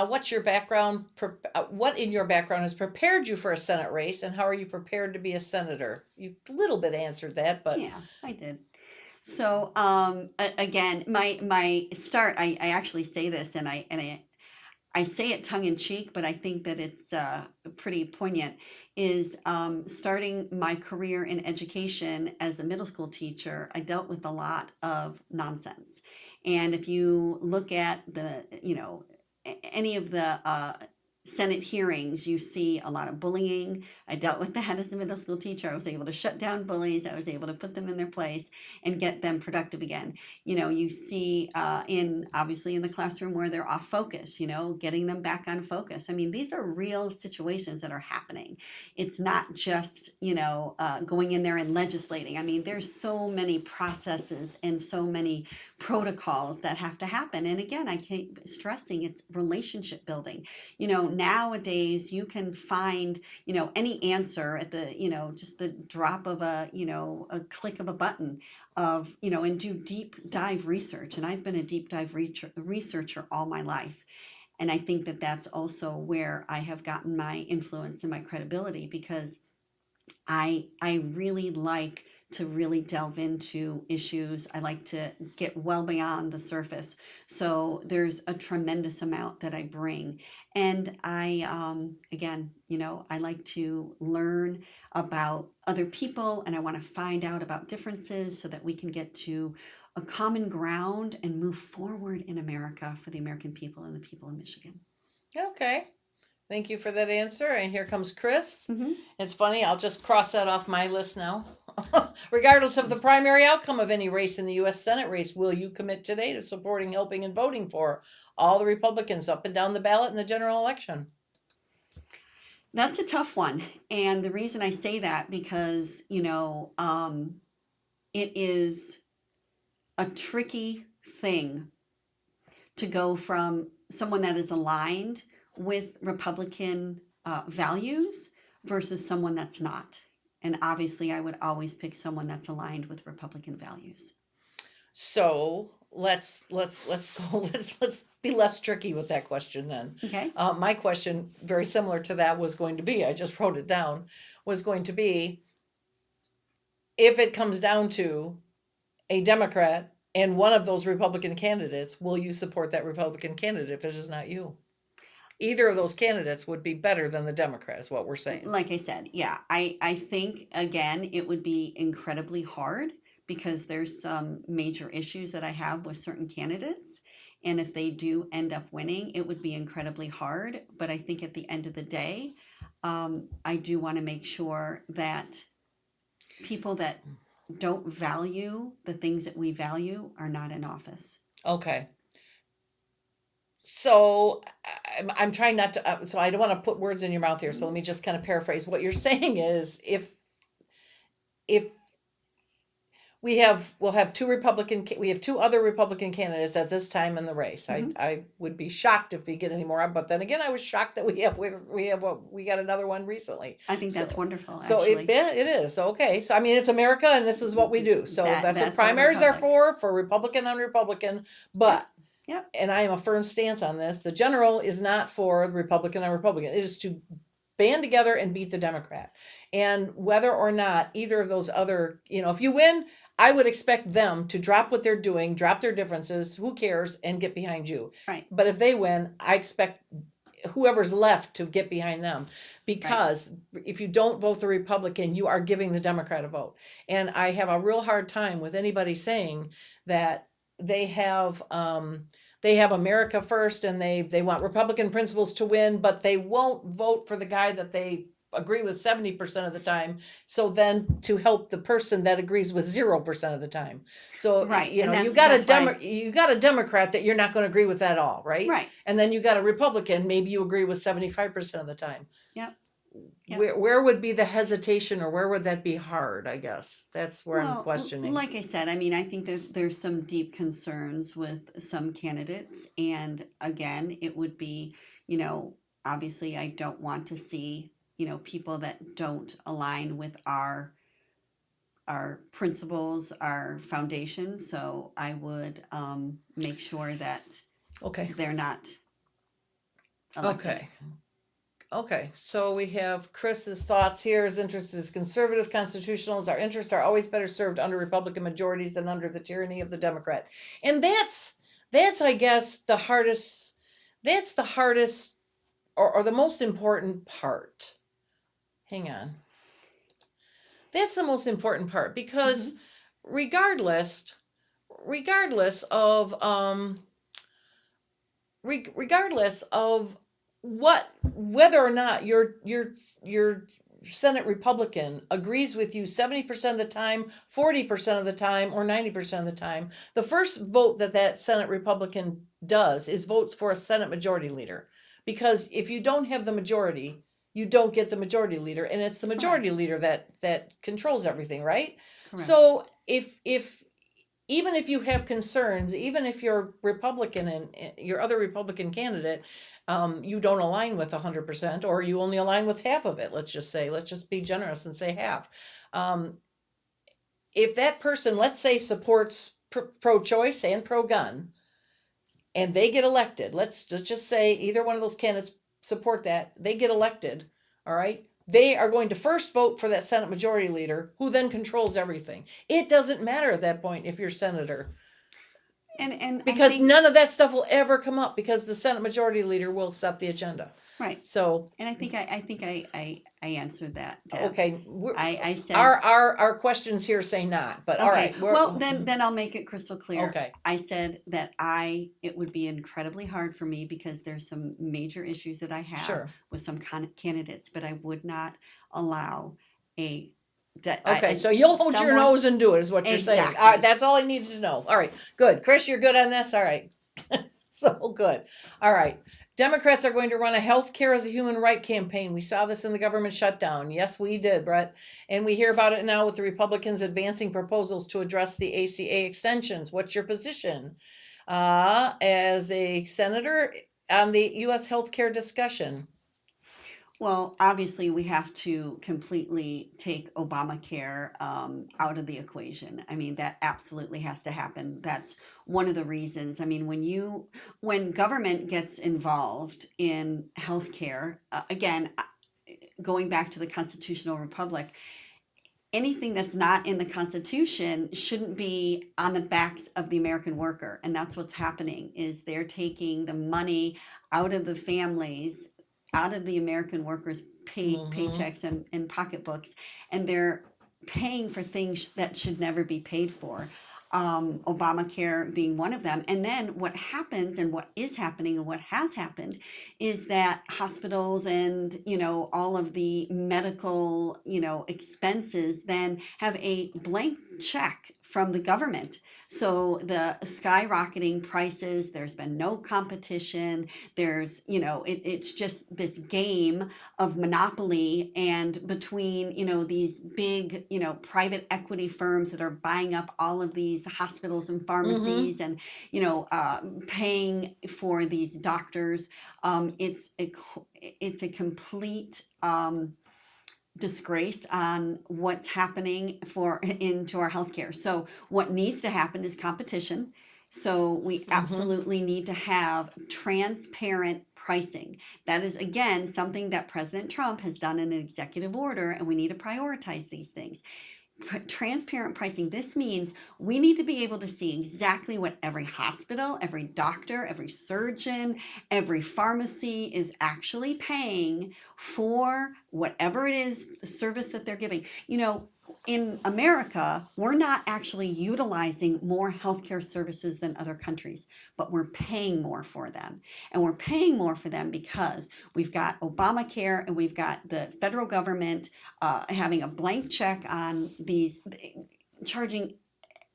what's your background? What in your background has prepared you for a Senate race, and how are you prepared to be a senator? You a little bit answered that, but yeah, I did. So again, my start, I actually say this, and I say it tongue in cheek, but I think that it's pretty poignant, is starting my career in education as a middle school teacher. I dealt with a lot of nonsense. And if you look at any of the Senate hearings, you see a lot of bullying. I dealt with that as a middle school teacher. I was able to shut down bullies. I was able to put them in their place and get them productive again. You see obviously in the classroom where they're off focus, getting them back on focus. I mean, these are real situations that are happening. It's not just, going in there and legislating. I mean, there's so many processes and so many protocols that have to happen. And again, I keep stressing it's relationship building. Nowadays you can find, any answer at the, just the drop of a click of a button of, and do deep dive research. And I've been a deep dive researcher all my life. And I think that that's also where I have gotten my influence and my credibility, because I really like to really delve into issues. I like to get well beyond the surface. So there's a tremendous amount that I bring. And I, again, I like to learn about other people, and I want to find out about differences so that we can get to a common ground and move forward in America for the American people and the people of Michigan. Okay. Thank you for that answer. And here comes Chris. It's funny, I'll just cross that off my list now. Regardless of the primary outcome of any race in the U.S. Senate race, will you commit today to supporting, helping, and voting for all the Republicans up and down the ballot in the general election? That's a tough one. And the reason I say that, because, it is a tricky thing to go from someone that is aligned with Republican values versus someone that's not. And obviously I would always pick someone that's aligned with Republican values. So let's be less tricky with that question then. Okay. My question, very similar to that, was going to be, I just wrote it down, was going to be, if it comes down to a Democrat and one of those Republican candidates, will you support that Republican candidate if it is not you? Either of those candidates would be better than the Democrat, is what we're saying. Like I said, yeah, I think, again, it would be incredibly hard, because there's some major issues that I have with certain candidates. And if they do end up winning, it would be incredibly hard. But I think at the end of the day, I do want to make sure that people that don't value the things that we value are not in office. Okay. So I'm trying not to, so I don't want to put words in your mouth here. So let me just kind of paraphrase. What you're saying is, if we'll have we have two other Republican candidates at this time in the race. I would be shocked if we get any more. But then again, I was shocked that we got another one recently. I think that's wonderful. So actually. it is okay. So I mean, it's America, and this is what we do. So that's what primaries are for Republican on Republican. But Yep. And I am a firm stance on this. The general is not for Republican on Republican. It is to band together and beat the Democrat. And whether or not either of those other, if you win, I would expect them to drop what they're doing, drop their differences, who cares, and get behind you. Right. But if they win, I expect whoever's left to get behind them, because if you don't vote the Republican, you are giving the Democrat a vote. And I have a real hard time with anybody saying that they have America first and they want Republican principles to win, but they won't vote for the guy that they agree with 70% of the time. So then to help the person that agrees with 0% of the time. So you know, you got a Democrat that you're not going to agree with at all, right? Right. And then you got a Republican, maybe you agree with 75% of the time. Yep. Where would be the hesitation, or where would that be hard? I guess that's where I'm questioning. Like I said, I mean, I think that there's some deep concerns with some candidates, and again, it would be, you know, obviously I don't want to see, you know, people that don't align with our principles, our foundation. So I would make sure that they're not elected. Okay, so we have Chris's thoughts here. His interest is conservative constitutionals. Our interests are always better served under Republican majorities than under the tyranny of the Democrat. And that's I guess the hardest, or the most important part. Hang on. That's the most important part, because regardless of whether or not your Senate Republican agrees with you 70% of the time, 40% of the time, or 90% of the time, the first vote that Senate Republican does is votes for a Senate Majority Leader. Because if you don't have the majority, you don't get the majority leader, and it's the majority leader that controls everything, right? Correct. So if even if you have concerns, even if you're Republican and your other Republican candidate, you don't align with 100%, or you only align with half of it. Let's just be generous and say half. If that person, let's say, supports pro-choice and pro-gun, and they get elected, let's just say either one of those candidates support that, they get elected, all right? They are going to first vote for that Senate Majority Leader, who then controls everything. It doesn't matter at that point if you're senator. And because none of that stuff will ever come up, because the Senate Majority Leader will set the agenda. Right. So. And I think I answered that, Deb. Okay. I said our questions here say not, but all right. Well, then I'll make it crystal clear. Okay. I said that it would be incredibly hard for me, because there's some major issues that I have with some candidates, but I would not allow so you'll hold your nose and do it, is what you're saying. All right, that's all I needed to know. All right, good. Chris, you're good on this? All right. So good. All right. Democrats are going to run a health care as a human right campaign. We saw this in the government shutdown. Yes, we did, Brett. And we hear about it now with the Republicans advancing proposals to address the ACA extensions. What's your position as a senator on the U.S. health care discussion? Well, obviously, we have to completely take Obamacare out of the equation. I mean, that absolutely has to happen. That's one of the reasons. I mean, when government gets involved in healthcare, again, going back to the constitutional republic, anything that's not in the Constitution shouldn't be on the backs of the American worker. And that's what's happening, is they're taking the money out of the families, out of the American workers' paychecks and pocketbooks, and they're paying for things that should never be paid for. Obamacare being one of them. And then what happens, and what is happening, and what has happened, is that hospitals and, you know, all of the medical, you know, expenses then have a blank check from the government. So the skyrocketing prices, there's been no competition. There's, you know, it's just this game of monopoly, and between, you know, these big, you know, private equity firms that are buying up all of these hospitals and pharmacies and, you know, paying for these doctors. It's a complete disgrace on what's happening into our healthcare. So what needs to happen is competition. So we absolutely need to have transparent pricing. That is, again, something that President Trump has done in an executive order, and we need to prioritize these things. transparent pricing. This means we need to be able to see exactly what every hospital, every doctor, every surgeon, every pharmacy is actually paying for whatever it is, the service that they're giving. You know, in America, we're not actually utilizing more healthcare services than other countries, but we're paying more for them. And we're paying more for them because we've got Obamacare and we've got the federal government having a blank check on these, charging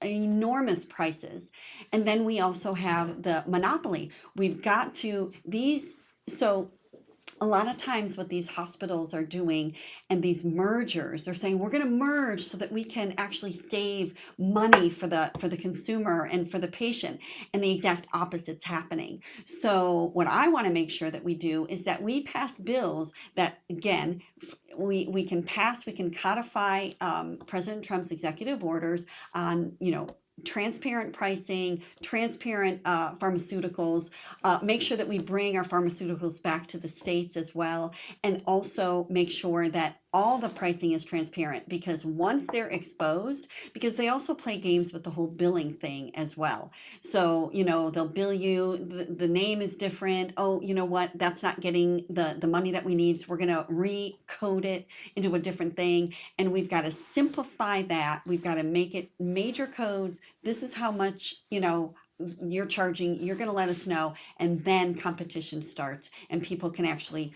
enormous prices. And then we also have the monopoly. We've got to these, so a lot of times what these hospitals are doing and these mergers, they're saying we're going to merge so that we can actually save money for the consumer and for the patient, and the exact opposite's happening. So what I want to make sure that we do is that we pass bills that, again, we can pass, we can codify President Trump's executive orders on, you know, transparent pricing, transparent pharmaceuticals, make sure that we bring our pharmaceuticals back to the states as well, and also make sure that all the pricing is transparent, because once they're exposed, because they also play games with the whole billing thing as well. So, you know, they'll bill you, the name is different. Oh, you know what, that's not getting the money that we need, so we're going to recode it into a different thing. And we've got to simplify that. We've got to make it major codes. This is how much, you know, you're charging, you're going to let us know, and then competition starts, and people can actually,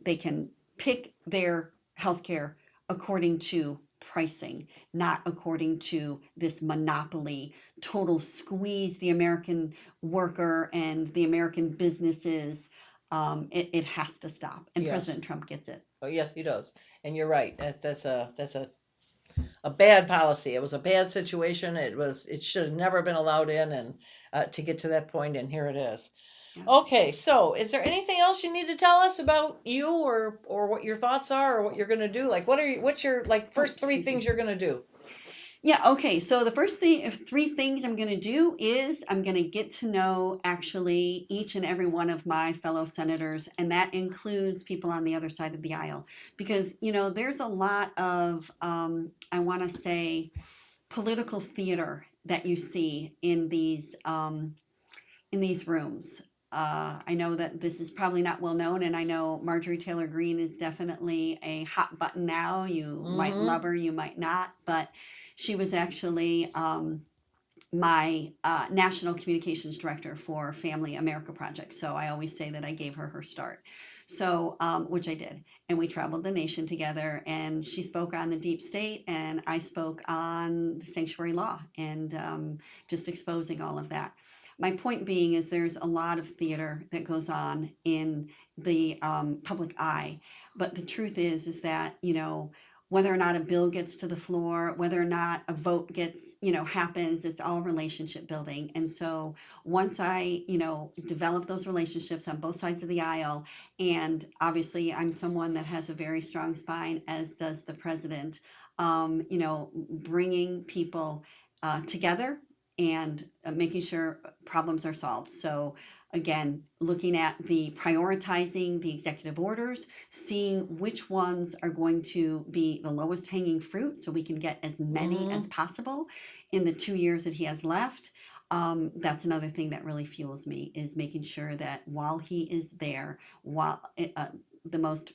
they can pick their healthcare according to pricing, not according to this monopoly, total squeeze the American worker and the American businesses. It has to stop, and Yes. President Trump gets it. Oh, yes, he does. And you're right. That's a bad policy. It was a bad situation. It should have never been allowed in, and to get to that point, and here it is. Yeah. Okay, so is there anything else you need to tell us about you, or what your thoughts are, or what you're going to do? Like, what's your like first three things you're going to do? Yeah, okay. So the first thing, three things I'm going to do is I'm going to get to know actually each and every one of my fellow senators, and that includes people on the other side of the aisle, because, you know, there's a lot of, I want to say, political theater that you see in these rooms. I know that this is probably not well known, and I know Marjorie Taylor Greene is definitely a hot button now. You might love her, you might not, but she was actually my national communications director for Family America Project. So I always say that I gave her her start. So, which I did. And we traveled the nation together, and she spoke on the deep state, and I spoke on the sanctuary law, and just exposing all of that. My point being is there's a lot of theater that goes on in the public eye, but the truth is that, you know, whether or not a bill gets to the floor, whether or not a vote gets, you know, happens, it's all relationship building. And so once I, you know, develop those relationships on both sides of the aisle, and obviously I'm someone that has a very strong spine, as does the president, you know, bringing people together and making sure problems are solved. So again, looking at the prioritizing the executive orders, seeing which ones are going to be the lowest hanging fruit so we can get as many as possible in the 2 years that he has left. That's another thing that really fuels me, is making sure that while he is there, while the most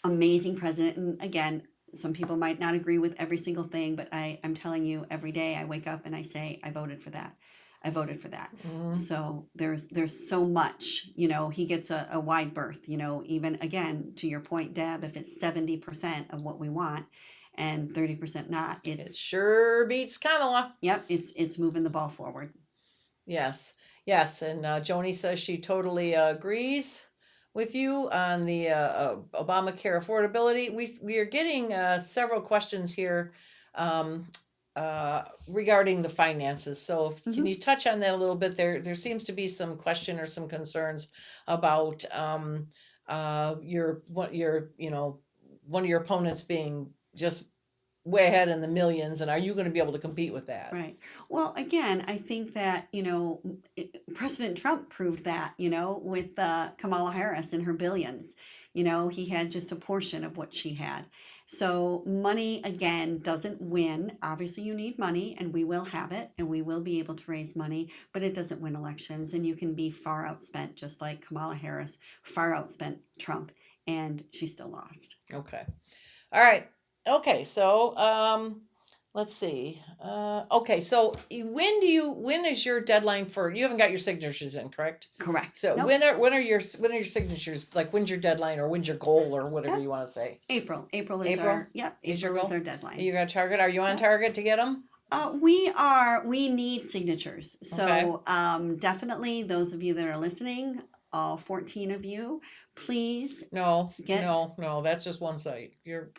amazing president, and again, some people might not agree with every single thing, but I'm telling you, every day I wake up and I say, I voted for that. I voted for that. So there's so much, you know, he gets a wide berth, you know, even again, to your point, Deb, if it's 70% of what we want and 30% not, It sure beats Kamala. Yep, it's moving the ball forward. Yes. And Joni says she totally agrees with you on the Obamacare affordability. We are getting several questions here regarding the finances. So can you touch on that a little bit? There seems to be some question or some concerns about your you know, one of your opponents being just way ahead in the millions, and are you going to be able to compete with that? Right. Well, again, I think that, you know, President Trump proved that, you know, with Kamala Harris and her billions. You know, he had just a portion of what she had. So money, again, doesn't win. Obviously, you need money, and we will have it, and we will be able to raise money, but it doesn't win elections. And you can be far outspent, just like Kamala Harris far outspent Trump, and she still lost. Okay. All right. Okay. So, let's see. Okay. So when is your deadline for, you haven't got your signatures in, correct? Correct. So Nope. when are your signatures, like when's your deadline or when's your goal or whatever you want to say? April is our deadline. You got a target? Are you on target to get them? We need signatures. So Okay. definitely those of you that are listening, all 14 of you, please. No, that's just one site.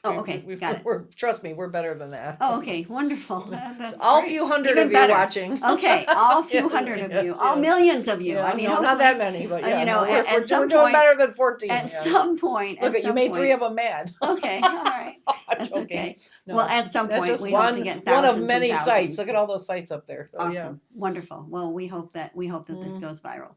Okay, got it. Trust me, we're better than that. Oh, okay, wonderful. That's all great. few hundred Even of better. you watching. Okay, all few hundred of you, all millions of you. Yeah, I mean, no, not that many, but yeah, we're doing better than 14. At some point, look, you made 3 of them mad. Okay, all right, that's okay. No, well, at some that's point, just we one, hope to get one thousands of many and sites. thousands. Look at all those sites up there. So, Awesome, yeah. Wonderful. Well, we hope that this goes viral.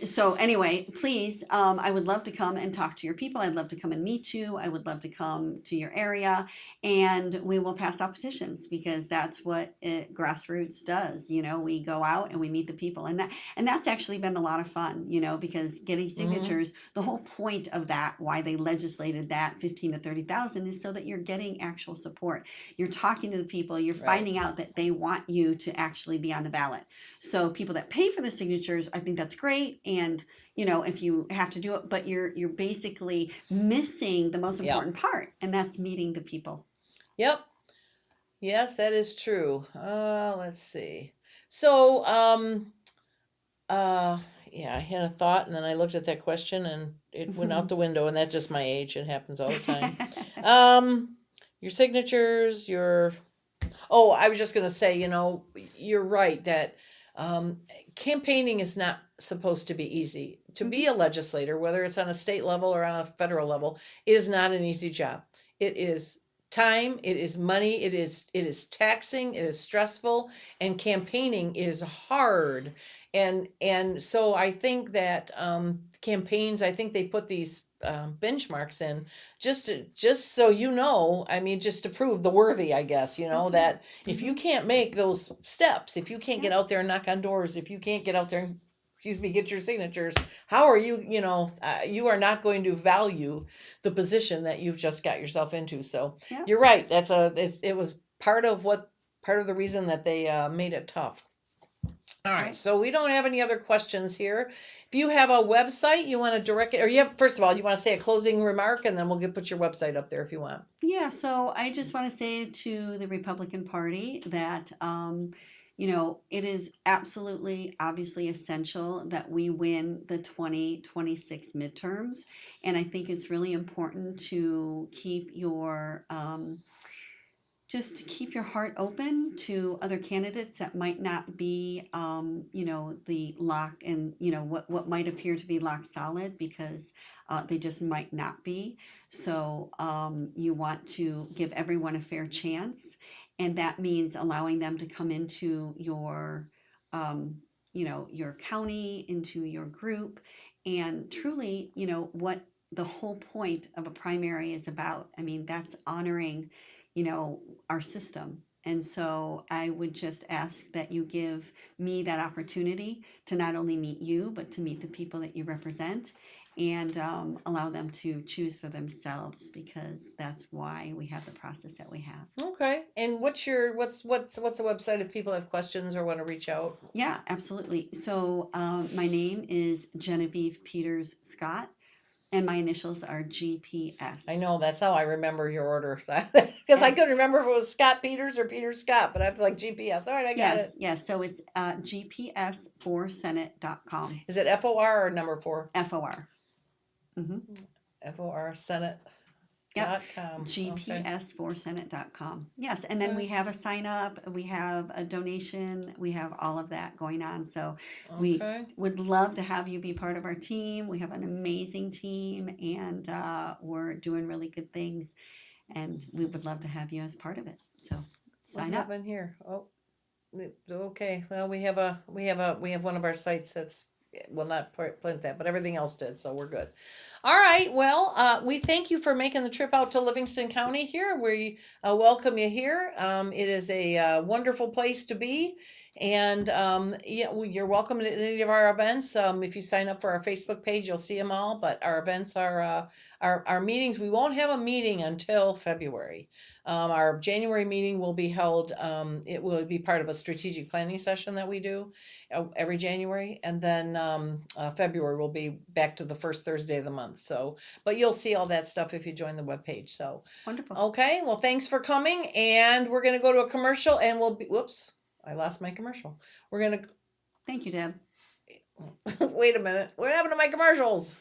So anyway, please, I would love to come and talk to your people. I'd love to come and meet you. I would love to come to your area, and we will pass out petitions, because that's what grassroots does. You know, we go out and we meet the people, and that's actually been a lot of fun. You know, because getting signatures, the whole point of that, why they legislated that 15 to 30,000, is so that you're getting actual support. You're talking to the people. You're finding out that they want you to actually be on the ballot. So people that pay for the signatures, I think that's great. And, you know, if you have to do it, but you're basically missing the most important part, and that's meeting the people. Yep. Yes, that is true. Let's see. So, yeah, I had a thought, and then I looked at that question, and it went out the window, and that's just my age. It happens all the time. Your signatures, oh, I was just going to say, you know, you're right that campaigning is not supposed to be easy. To be a legislator, whether it's on a state level or on a federal level, is not an easy job. It is time, it is money, it is taxing, it is stressful, and campaigning is hard. And so I think that campaigns, I think they put these benchmarks in just so you know, I mean, just to prove the worthy, I guess, you know, that if you can't make those steps, if you can't get out there and knock on doors, if you can't get out there and, get your signatures, how are you, you know, you are not going to value the position that you've just got yourself into. So you're right. That's it was part of the reason that they made it tough. All right, so we don't have any other questions here. If you have a website you want to direct it, or first of all, you want to say a closing remark, and then we'll put your website up there if you want. Yeah, so I just want to say to the Republican Party that, you know, it is absolutely, obviously essential that we win the 2026 midterms. And I think it's really important to keep your keep your heart open to other candidates that might not be, you know, the lock and, you know, what might appear to be lock solid, because they just might not be. So you want to give everyone a fair chance, and that means allowing them to come into your, you know, your county, into your group, and truly, you know, what the whole point of a primary is about. I mean, that's honoring, you know, our system. And so I would just ask that you give me that opportunity to not only meet you, but to meet the people that you represent, and allow them to choose for themselves, because that's why we have the process that we have. Okay. And what's the website if people have questions or want to reach out? Yeah, absolutely. So my name is Genevieve Peters Scott, and my initials are GPS. I know, that's how I remember your order, because I couldn't remember if it was Scott Peters or Peter Scott, but I was like GPS. All right, I got it. Yes, so it's GPS4Senate.com. Is it FOR or number 4? FOR. FOR Senate. Yep. GPS4Senate.com. Yes, and then we have a sign up, we have a donation, we have all of that going on. So we would love to have you be part of our team. We have an amazing team, and we're doing really good things, and we would love to have you as part of it. So sign up. What happened here? Oh, okay. Well, we have one of our sites that's Well, not plant that, but everything else did, so we're good. All right, well, we thank you for making the trip out to Livingston County here. We welcome you here. It is a wonderful place to be. And you're welcome to any of our events. If you sign up for our Facebook page, you'll see them all. But our events are our meetings. We won't have a meeting until February. Our January meeting will be held. It will be part of a strategic planning session that we do every January, and then February will be back to the first Thursday of the month. So, but you'll see all that stuff if you join the webpage. So wonderful. Okay, well, thanks for coming, and we're gonna go to a commercial, and we'll be. Whoops. I lost my commercial. We're going to... Thank you, Deb. Wait a minute. What happened to my commercials?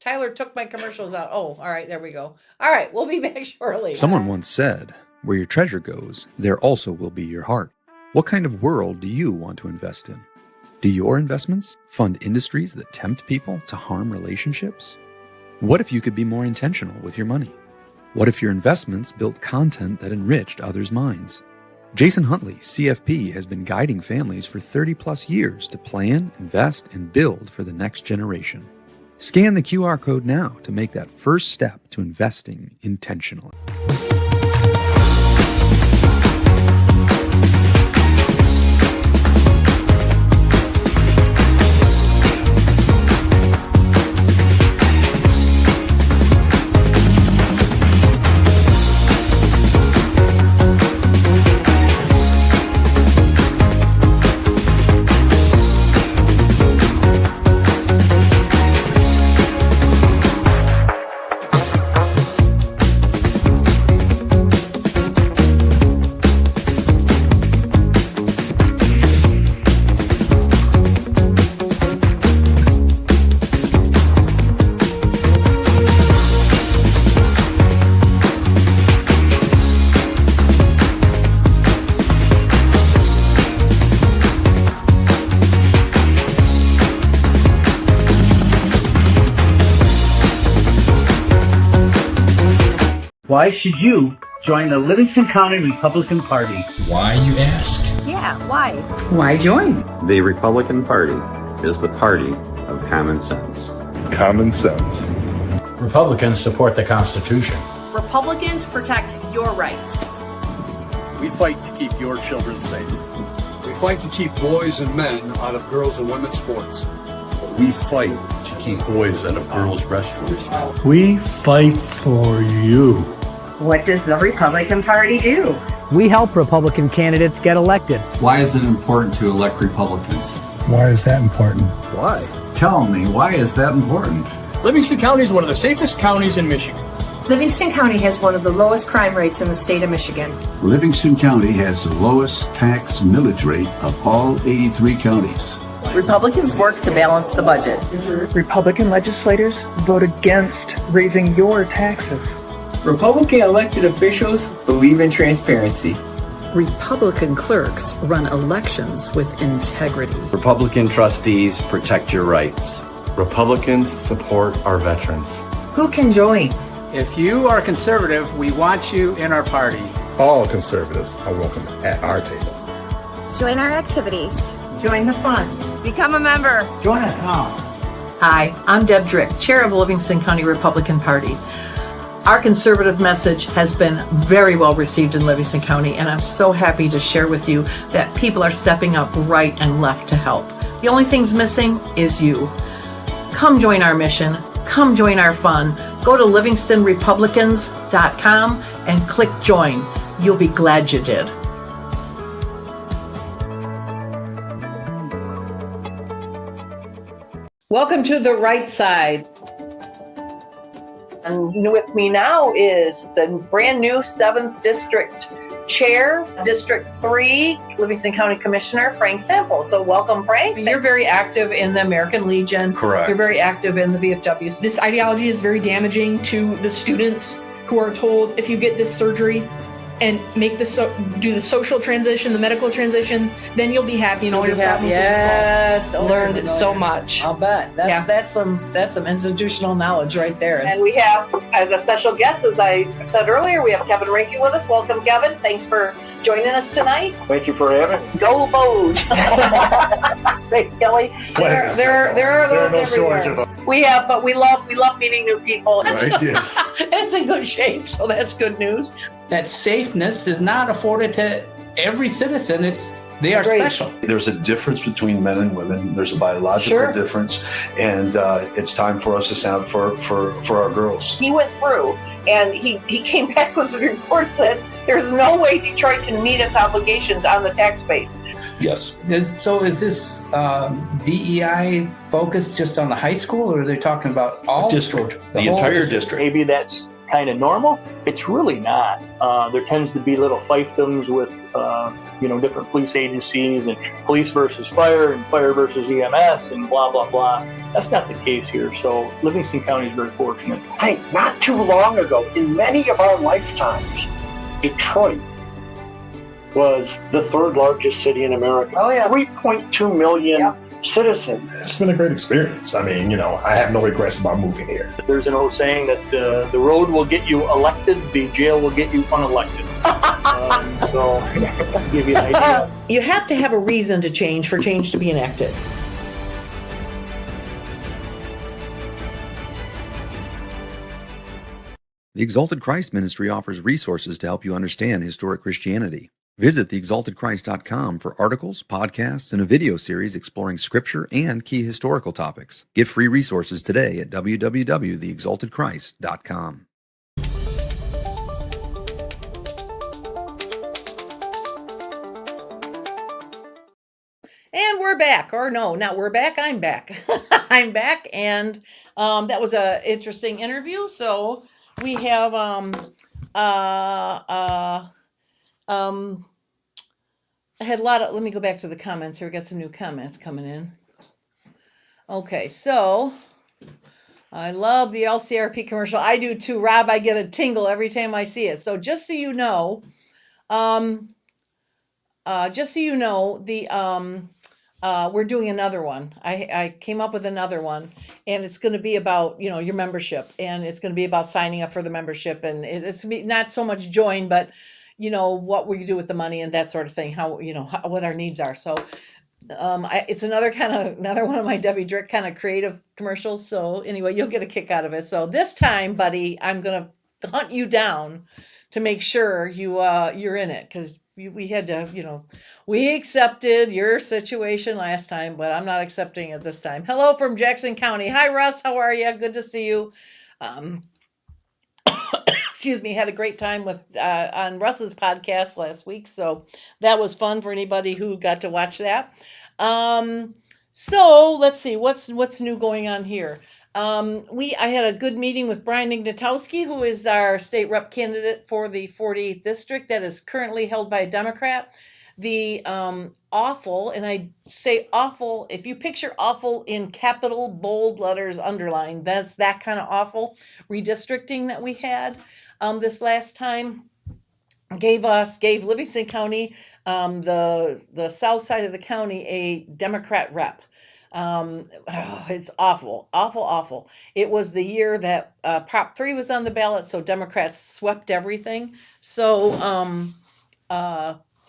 Tyler took my commercials out. Oh, all right. There we go. All right. We'll be back shortly. Someone once said, where your treasure goes, there also will be your heart. What kind of world do you want to invest in? Do your investments fund industries that tempt people to harm relationships? What if you could be more intentional with your money? What if your investments built content that enriched others' minds? Jason Huntley, CFP, has been guiding families for 30 plus years to plan, invest, and build for the next generation. Scan the QR code now to make that first step to investing intentionally. Why should you join the Livingston County Republican Party? Why, you ask? Yeah, why? Why join? The Republican Party is the party of common sense. Common sense. Republicans support the Constitution. Republicans protect your rights. We fight to keep your children safe. We fight to keep boys and men out of girls and women's sports. We fight to keep boys out of girls' restrooms. We fight for you. What does the Republican Party do? We help Republican candidates get elected. Why is it important to elect Republicans? Why is that important? Why? Tell me, why is that important? Livingston County is one of the safest counties in Michigan. Livingston County has one of the lowest crime rates in the state of Michigan. Livingston County has the lowest tax millage rate of all 83 counties. Republicans work to balance the budget. Republican legislators vote against raising your taxes. Republican elected officials believe in transparency. Republican clerks run elections with integrity. Republican trustees protect your rights. Republicans support our veterans. Who can join? If you are conservative, we want you in our party. All conservatives are welcome at our table. Join our activities. Join the fun. Become a member. Join us now. Hi, I'm Deb Drick, Chair of Livingston County Republican Party. Our conservative message has been very well received in Livingston County, and I'm so happy to share with you that people are stepping up right and left to help. The only thing's missing is you. Come join our mission. Come join our fun. Go to livingstonrepublicans.com and click join. You'll be glad you did. Welcome to the right side. And with me now is the brand new 7th District Chair, District 3, Livingston County Commissioner, Frank Sample. So welcome, Frank. You're very active in the American Legion. Correct. You're very active in the VFW. This ideology is very damaging to the students who are told if you get this surgery and make this do the social transition, the medical transition, then you'll be happy and all your problems will be Yes, solved. Learned so much. I'll bet. That's some institutional knowledge right there. And we have, as a special guest, as I said earlier, we have Kevin Ranke with us. Welcome, Kevin. Thanks for joining us tonight. Thank you for having me. Go Bode. Right, Kelly. There are those no everywhere. shortage of them. We love meeting new people. Right, yes. It's in good shape, so that's good news. That safeness is not afforded to every citizen. They are special. There's a difference between men and women. There's a biological difference, and it's time for us to stand up for our girls. He went through, and he came back with a report said there's no way Detroit can meet its obligations on the tax base. Yes. So is this DEI focused just on the high school, or are they talking about all district, the whole entire district? Maybe that's kind of normal. It's really not. There tends to be little fiefdoms with different police agencies and police versus fire and fire versus EMS and blah blah blah. That's not the case here. So Livingston County is very fortunate. Hey, not too long ago, in many of our lifetimes, Detroit was the third largest city in America. Oh, yeah. 3.2 million citizens. It's been a great experience. I mean, I have no regrets about moving here. There's an old saying that the road will get you elected, the jail will get you unelected. So, I'll give you an idea. You have to have a reason to change for change to be enacted. The Exalted Christ Ministry offers resources to help you understand historic Christianity. Visit theexaltedchrist.com for articles, podcasts, and a video series exploring Scripture and key historical topics. Get free resources today at www.theexaltedchrist.com. And we're back. Or no, not we're back. I'm back. I'm back. And that was an interesting interview. So we have I had a lot of, let me go back to the comments here. We got some new comments coming in. Okay, so I love the LCRP commercial. I do too, Rob. I get a tingle every time I see it. So just so you know, we're doing another one. I came up with another one, and it's going to be about, your membership, and it's going to be about signing up for the membership, and it's not so much join, but what we do with the money and that sort of thing, what our needs are. So it's another one of my Debbie Drick kind of creative commercials. So anyway, you'll get a kick out of it. So this time, buddy, I'm going to hunt you down to make sure you're in it, because we had to, we accepted your situation last time, but I'm not accepting it this time. Hello from Jackson County. Hi, Russ. How are you? Good to see you. Excuse me, had a great time with on Russ's podcast last week, so that was fun for anybody who got to watch that. So let's see what's new going on here. I had a good meeting with Brian Ignatowski, who is our state rep candidate for the 48th district that is currently held by a Democrat. The awful, and I say awful, if you picture awful in capital bold letters underlined, that's that kind of awful redistricting that we had this last time gave Livingston County, the south side of the county, a Democrat rep. It's awful. It was the year that Prop 3 was on the ballot, so Democrats swept everything. So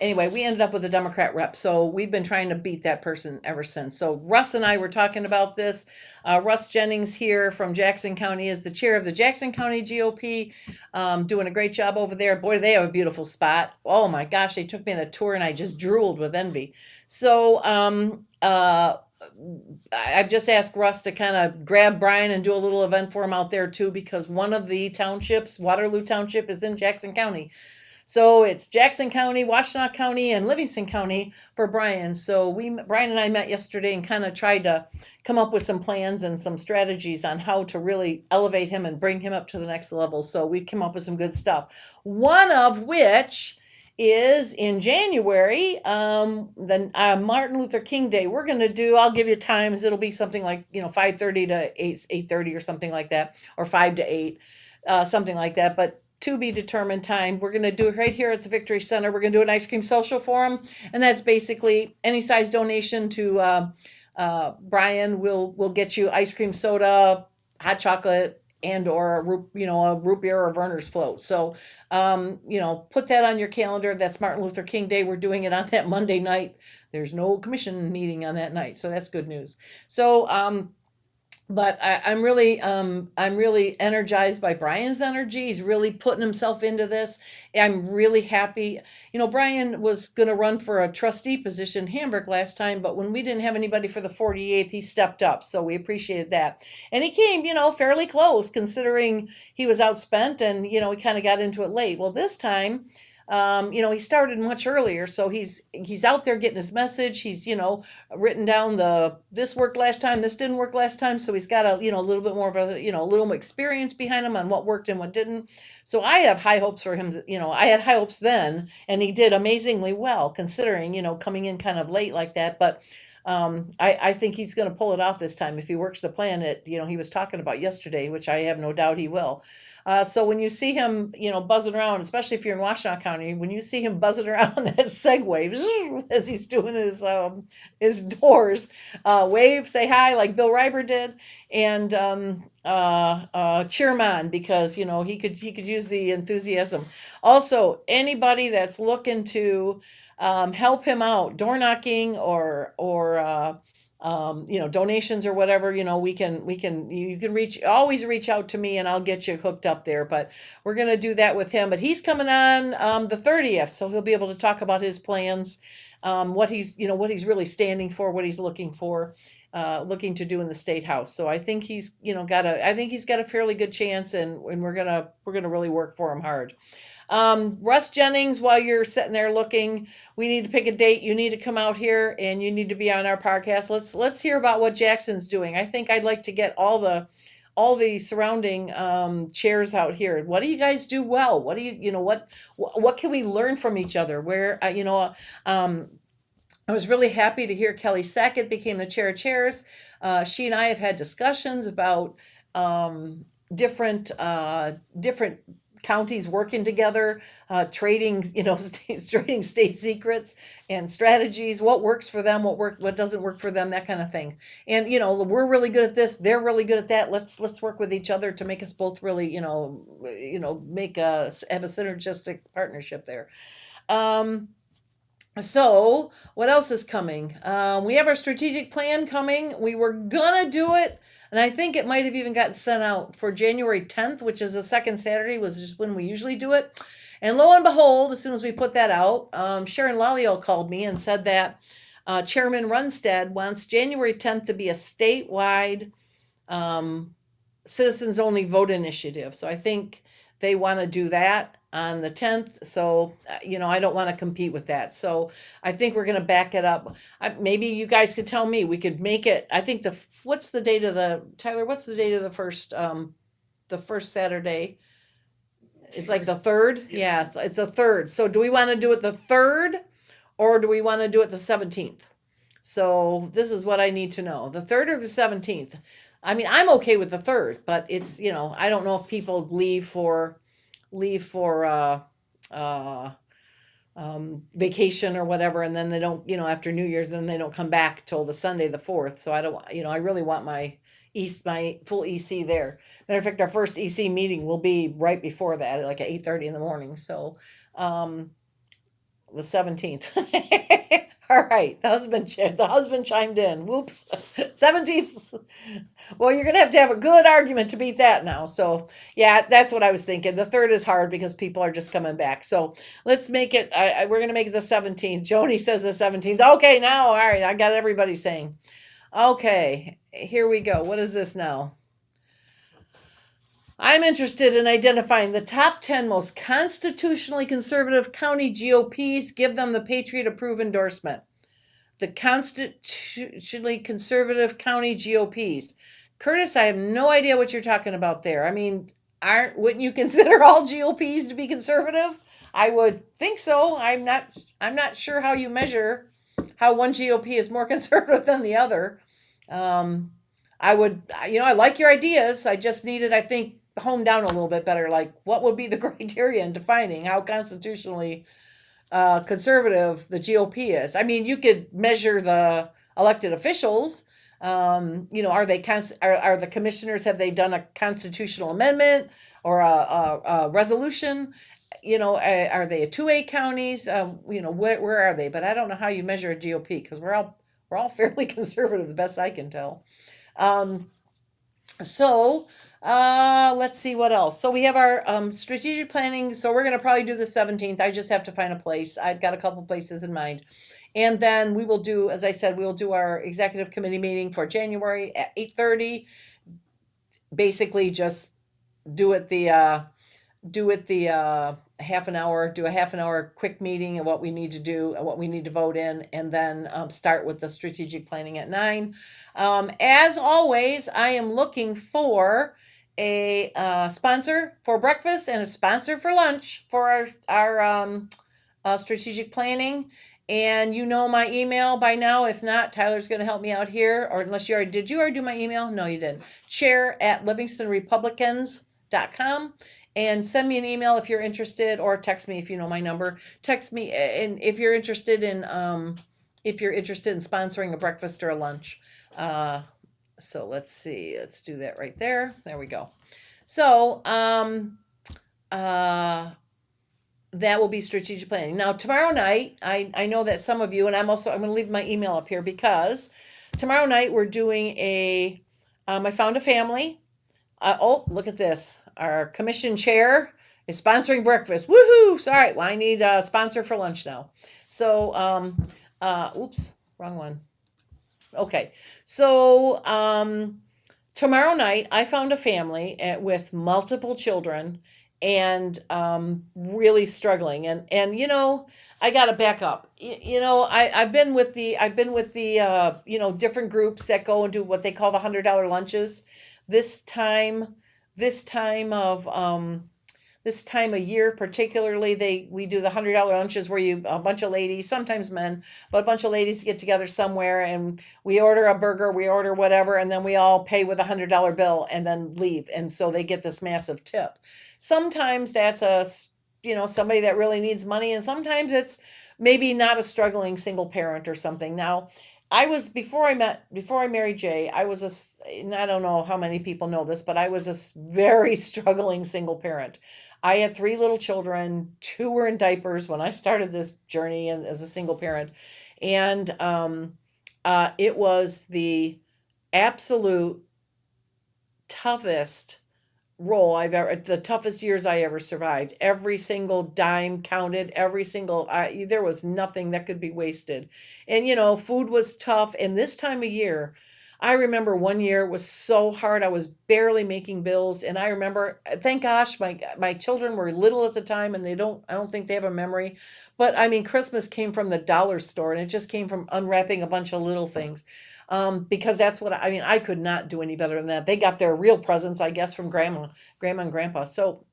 anyway, we ended up with a Democrat rep, so we've been trying to beat that person ever since. So Russ and I were talking about this. Russ Jennings here from Jackson County is the chair of the Jackson County GOP, doing a great job over there. Boy, they have a beautiful spot. Oh my gosh, they took me on a tour and I just drooled with envy. So I've just asked Russ to kind of grab Brian and do a little event for him out there too, because one of the townships, Waterloo Township, is in Jackson County. So it's Jackson County, Washtenaw County, and Livingston County for Brian. So Brian and I met yesterday and kind of tried to come up with some plans and some strategies on how to really elevate him and bring him up to the next level. So we've come up with some good stuff. One of which is in January, the Martin Luther King Day. We're going to do, I'll give you times. It'll be something like, 5:30 to 8:30 or something like that, or 5 to 8, something like that. But to be determined time. We're going to do it right here at the Victory Center. We're going to do an ice cream social forum, and that's basically any size donation to Brian will get you ice cream, soda, hot chocolate, and or a root beer or Verner's float. So, put that on your calendar. That's Martin Luther King Day. We're doing it on that Monday night. There's no commission meeting on that night, so that's good news. So, but I'm really energized by Brian's energy. He's really putting himself into this. I'm really happy. Brian was going to run for a trustee position in Hamburg last time, but when we didn't have anybody for the 48th, he stepped up. So we appreciated that. And he came, fairly close considering he was outspent and, he kind of got into it late. Well, this time, he started much earlier, so he's out there getting his message. He's, written down this worked last time, this didn't work last time. So he's got a little bit more of a, a little more experience behind him on what worked and what didn't. So I have high hopes for him. I had high hopes then, and he did amazingly well considering, coming in kind of late like that. But I think he's going to pull it off this time if he works the plan that, he was talking about yesterday, which I have no doubt he will. So when you see him, buzzing around, especially if you're in Washtenaw County, when you see him buzzing around on that Segway as he's doing his doors, wave, say hi like Bill Reiber did, and cheer him on because he could use the enthusiasm. Also, anybody that's looking to help him out, door knocking or donations or whatever, you can always reach out to me and I'll get you hooked up there. But we're going to do that with him. But he's coming on the 30th, so he'll be able to talk about his plans, what he's really standing for, what he's looking to do in the State House. So I think he's got a fairly good chance, and we're gonna really work for him hard. Russ Jennings, while you're sitting there looking, we need to pick a date. You need to come out here and you need to be on our podcast. Let's hear about what Jackson's doing. I think I'd like to get all the surrounding chairs out here. What do you guys do well? What do what can we learn from each other? I was really happy to hear Kelly Sackett became the chair of chairs. She and I have had discussions about different counties working together, trading state secrets and strategies, what works for them, what doesn't work for them, that kind of thing. And we're really good at this, they're really good at that. Let's work with each other to make us both really have a synergistic partnership there. So what else is coming? We have our strategic plan coming. We were gonna do it, and I think it might have even gotten sent out for January 10th, which is the second Saturday, was just when we usually do it. And lo and behold, as soon as we put that out, Sharon Lalliel called me and said that Chairman Runstad wants January 10th to be a statewide citizens-only vote initiative. So I think they want to do that on the 10th. So, I don't want to compete with that. So I think we're going to back it up. Maybe you guys could tell me, we could make it, I think what's the date of the first Saturday? It's like the 3rd. Yeah, it's the 3rd. So do we want to do it the 3rd or do we want to do it the 17th? So this is what I need to know. The 3rd or the 17th? I mean, I'm okay with the 3rd, but it's, I don't know if people leave for vacation or whatever, and then they don't, after New Year's, then they don't come back till the Sunday the 4th. So I don't, I really want my full EC there. Matter of fact, our first EC meeting will be right before that, like at 8:30 in the morning. So the 17th. All right, the husband chimed in. Whoops, 17th. Well, you're gonna have a good argument to beat that now. So yeah, that's what I was thinking. The 3rd is hard because people are just coming back. So let's make it. We're gonna make it the 17th. Joni says the 17th. Okay, now all right. I got everybody saying. Okay, here we go. What is this now? I'm interested in identifying the top 10 most constitutionally conservative county GOPs. Give them the Patriot Approve endorsement. The constitutionally conservative county GOPs. Curtis, I have no idea what you're talking about there. I mean, wouldn't you consider all GOPs to be conservative? I would think so. I'm not sure how you measure how one GOP is more conservative than the other. I like your ideas. I just needed, I think, hone down a little bit better. Like, what would be the criteria in defining how constitutionally conservative the GOP is? I mean, you could measure the elected officials. Are they are the commissioners, have they done a constitutional amendment or a resolution? Are they a 2A counties? Where are they? But I don't know how you measure a GOP, because we're all fairly conservative, the best I can tell. Let's see what else. So we have our strategic planning. So we're going to probably do the 17th. I just have to find a place. I've got a couple places in mind. And then we will do, as I said, we'll do our executive committee meeting for January at 8:30. Basically just do it the half an hour, do a half an hour quick meeting of what we need to do and what we need to vote in, and then start with the strategic planning at 9. As always, I am looking for a sponsor for breakfast and a sponsor for lunch for our strategic planning. And you know my email by now. If not, Tyler's going to help me out here. Or unless you already, did you already do my email? No, you didn't. chair@livingstonrepublicans.com. And send me an email if you're interested, or text me if you know my number. Text me, and if you're interested in sponsoring a breakfast or a lunch. So let's see. Let's do that right there. There we go. So that will be strategic planning. Now tomorrow night, I know that some of you, and I'm going to leave my email up here, because tomorrow night we're doing I found a family. Oh, look at this. Our commission chair is sponsoring breakfast. Woohoo! Sorry, well, I need a sponsor for lunch now. So, oops, wrong one. Okay, so tomorrow night I found a family with multiple children and really struggling. And I got to back up. I've been with the different groups that go and do what they call the $100 lunches. This time of year, particularly, we do the $100 lunches where a bunch of ladies, sometimes men, but a bunch of ladies get together somewhere and we order a burger, we order whatever, and then we all pay with a $100 bill and then leave. And so they get this massive tip. Sometimes that's somebody that really needs money, and sometimes it's maybe not a struggling single parent or something. Now, before I married Jay, and I don't know how many people know this, but I was a very struggling single parent. I had 3 little children, 2 were in diapers when I started this journey as a single parent. And it was the absolute toughest the toughest years I ever survived. Every single dime counted, there was nothing that could be wasted. And, food was tough. And this time of year, I remember one year it was so hard. I was barely making bills. And I remember, thank gosh, my children were little at the time, and I don't think they have a memory. But I mean, Christmas came from the dollar store, and it just came from unwrapping a bunch of little things. Because that's what I could not do any better than that. They got their real presents, I guess, from grandma and grandpa. So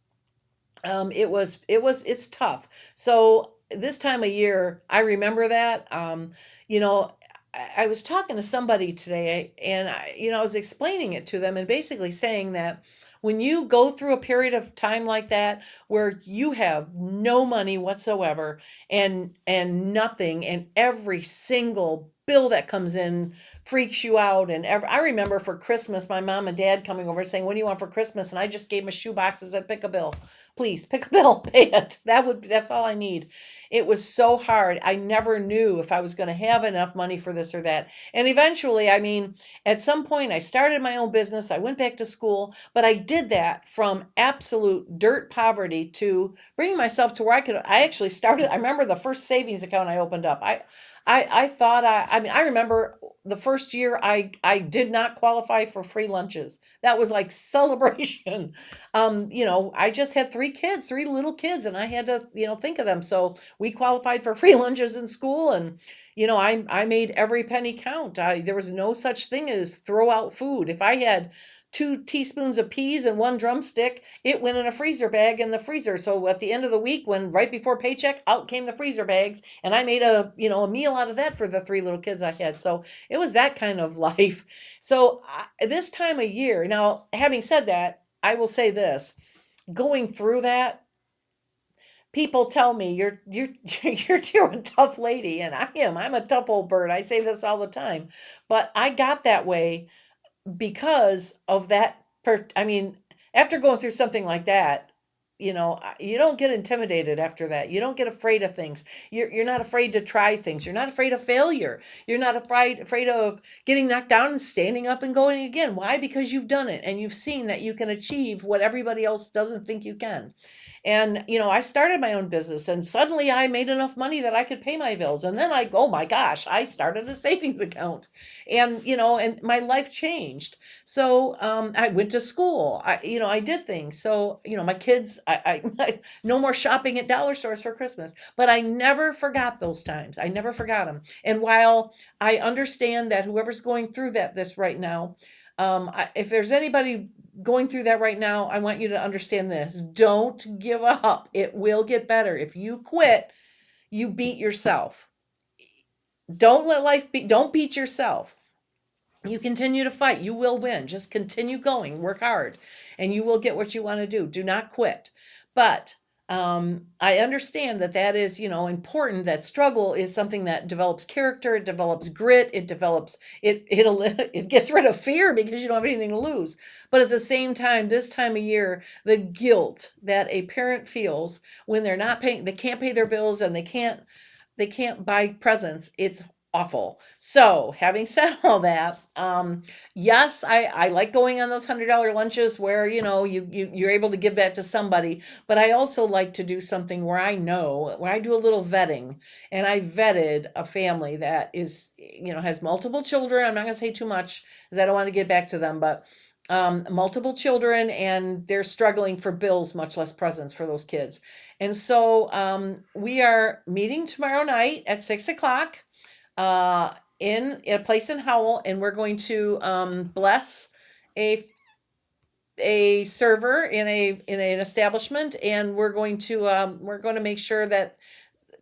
it's tough. So this time of year, I remember that. I was talking to somebody today, and I was explaining it to them, and basically saying that when you go through a period of time like that where you have no money whatsoever and nothing, and every single bill that comes in freaks you out. And I remember for Christmas, my mom and dad coming over saying, "What do you want for Christmas?" And I just gave them a shoebox and said, "Pick a bill, please, pick a bill, pay it." That's all I need. It was so hard. I never knew if I was going to have enough money for this or that. And eventually, at some point, I started my own business. I went back to school, but I did that from absolute dirt poverty to bringing myself to where I actually started. I remember the first savings account I opened up. I remember the first year I did not qualify for free lunches. That was like celebration. I just had 3 little kids, and I had to, think of them. So we qualified for free lunches in school, and, I made every penny count. There was no such thing as throw out food. If I had 2 teaspoons of peas and 1 drumstick, it went in a freezer bag in the freezer. So at the end of the week, right before paycheck, out came the freezer bags, and I made a meal out of that for the 3 little kids I had. So it was that kind of life. So this time of year, now, having said that, I will say this, going through that, people tell me you're a tough lady, and I am. I'm a tough old bird. I say this all the time, but I got that way because of that. After going through something like that, you don't get intimidated after that. You don't get afraid of things. You're not afraid to try things. You're not afraid of failure. You're not afraid of getting knocked down and standing up and going again. Why? Because you've done it and you've seen that you can achieve what everybody else doesn't think you can. And, I started my own business and suddenly I made enough money that I could pay my bills. And then oh my gosh, I started a savings account and, and my life changed. So I went to school. I did things. So, my kids, I no more shopping at dollar stores for Christmas. But I never forgot those times. I never forgot them. And while I understand that whoever's going through this right now, if there's anybody going through that right now, I want you to understand this. Don't give up. It will get better. If you quit, you beat yourself. Don't beat yourself. You continue to fight. You will win. Just continue going. Work hard, and you will get what you want to do. Do not quit. But I understand that is, important. That struggle is something that develops character. It develops grit. It develops, it gets rid of fear because you don't have anything to lose. But at the same time, this time of year, the guilt that a parent feels when they can't pay their bills and they can't buy presents, it's awful. So having said all that, yes, I like going on those $100 lunches where, you're able to give back to somebody, but I also like to do something where I do a little vetting, and I vetted a family that is, has multiple children. I'm not going to say too much because I don't want to get back to them, but multiple children, and they're struggling for bills, much less presents for those kids. And so we are meeting tomorrow night at 6:00 in a place in Howell, and we're going to bless a server in an establishment, and we're going to make sure that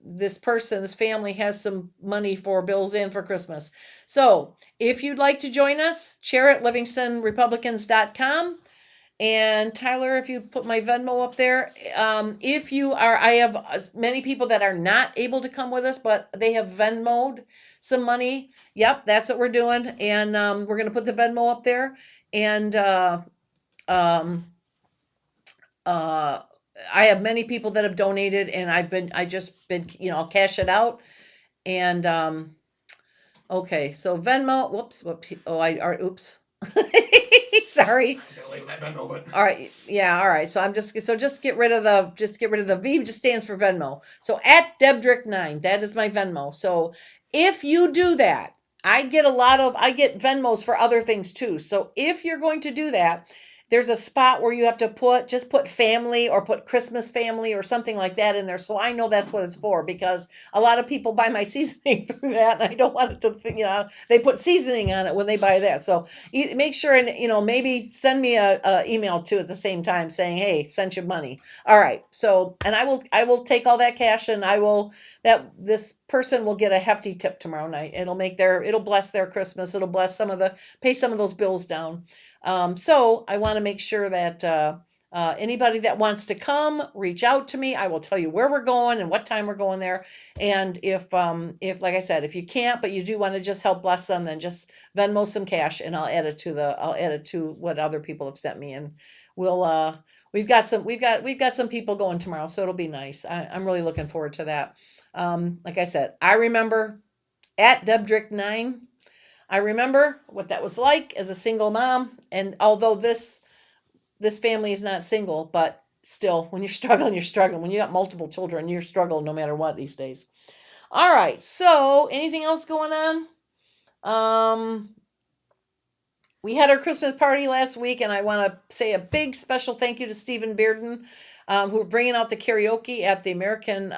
this family has some money for bills and for Christmas. So if you'd like to join us, chair at livingstonrepublicans.com. And Tyler, if you put my Venmo up there, I have many people that are not able to come with us, but they have Venmo'd some money. Yep, that's what we're doing. And we're going to put the Venmo up there. And I have many people that have donated, and I just been, I'll cash it out. And, okay, so Venmo, oops. Sorry. All right. Yeah. All right. So just get rid of the V, just stands for Venmo. So at DebDrick9, that is my Venmo. So if you do that, I get Venmos for other things too. So if you're going to do that, there's a spot where you have to put family or put Christmas family or something like that in there. So I know that's what it's for, because a lot of people buy my seasoning through that, and I don't want it to, they put seasoning on it when they buy that. So make sure and, maybe send me a email too at the same time saying, hey, sent you money. All right. So, and I will take all that cash, and this person will get a hefty tip tomorrow night. It'll bless their Christmas. It'll bless pay some of those bills down. So I want to make sure that anybody that wants to come, reach out to me. I will tell you where we're going and what time we're going there. And if like I said, if you can't, but you do want to just help bless them, then just Venmo some cash, and I'll add it to what other people have sent me. And we've got some people going tomorrow, so it'll be nice. I'm really looking forward to that. Like I said, I remember at DebDrick9. I remember what that was like as a single mom, and although this family is not single, but still, when you're struggling, you're struggling. When you got multiple children, you're struggling no matter what these days. All right, so anything else going on? We had our Christmas party last week, and I want to say a big special thank you to Stephen Bearden, who are bringing out the karaoke at the American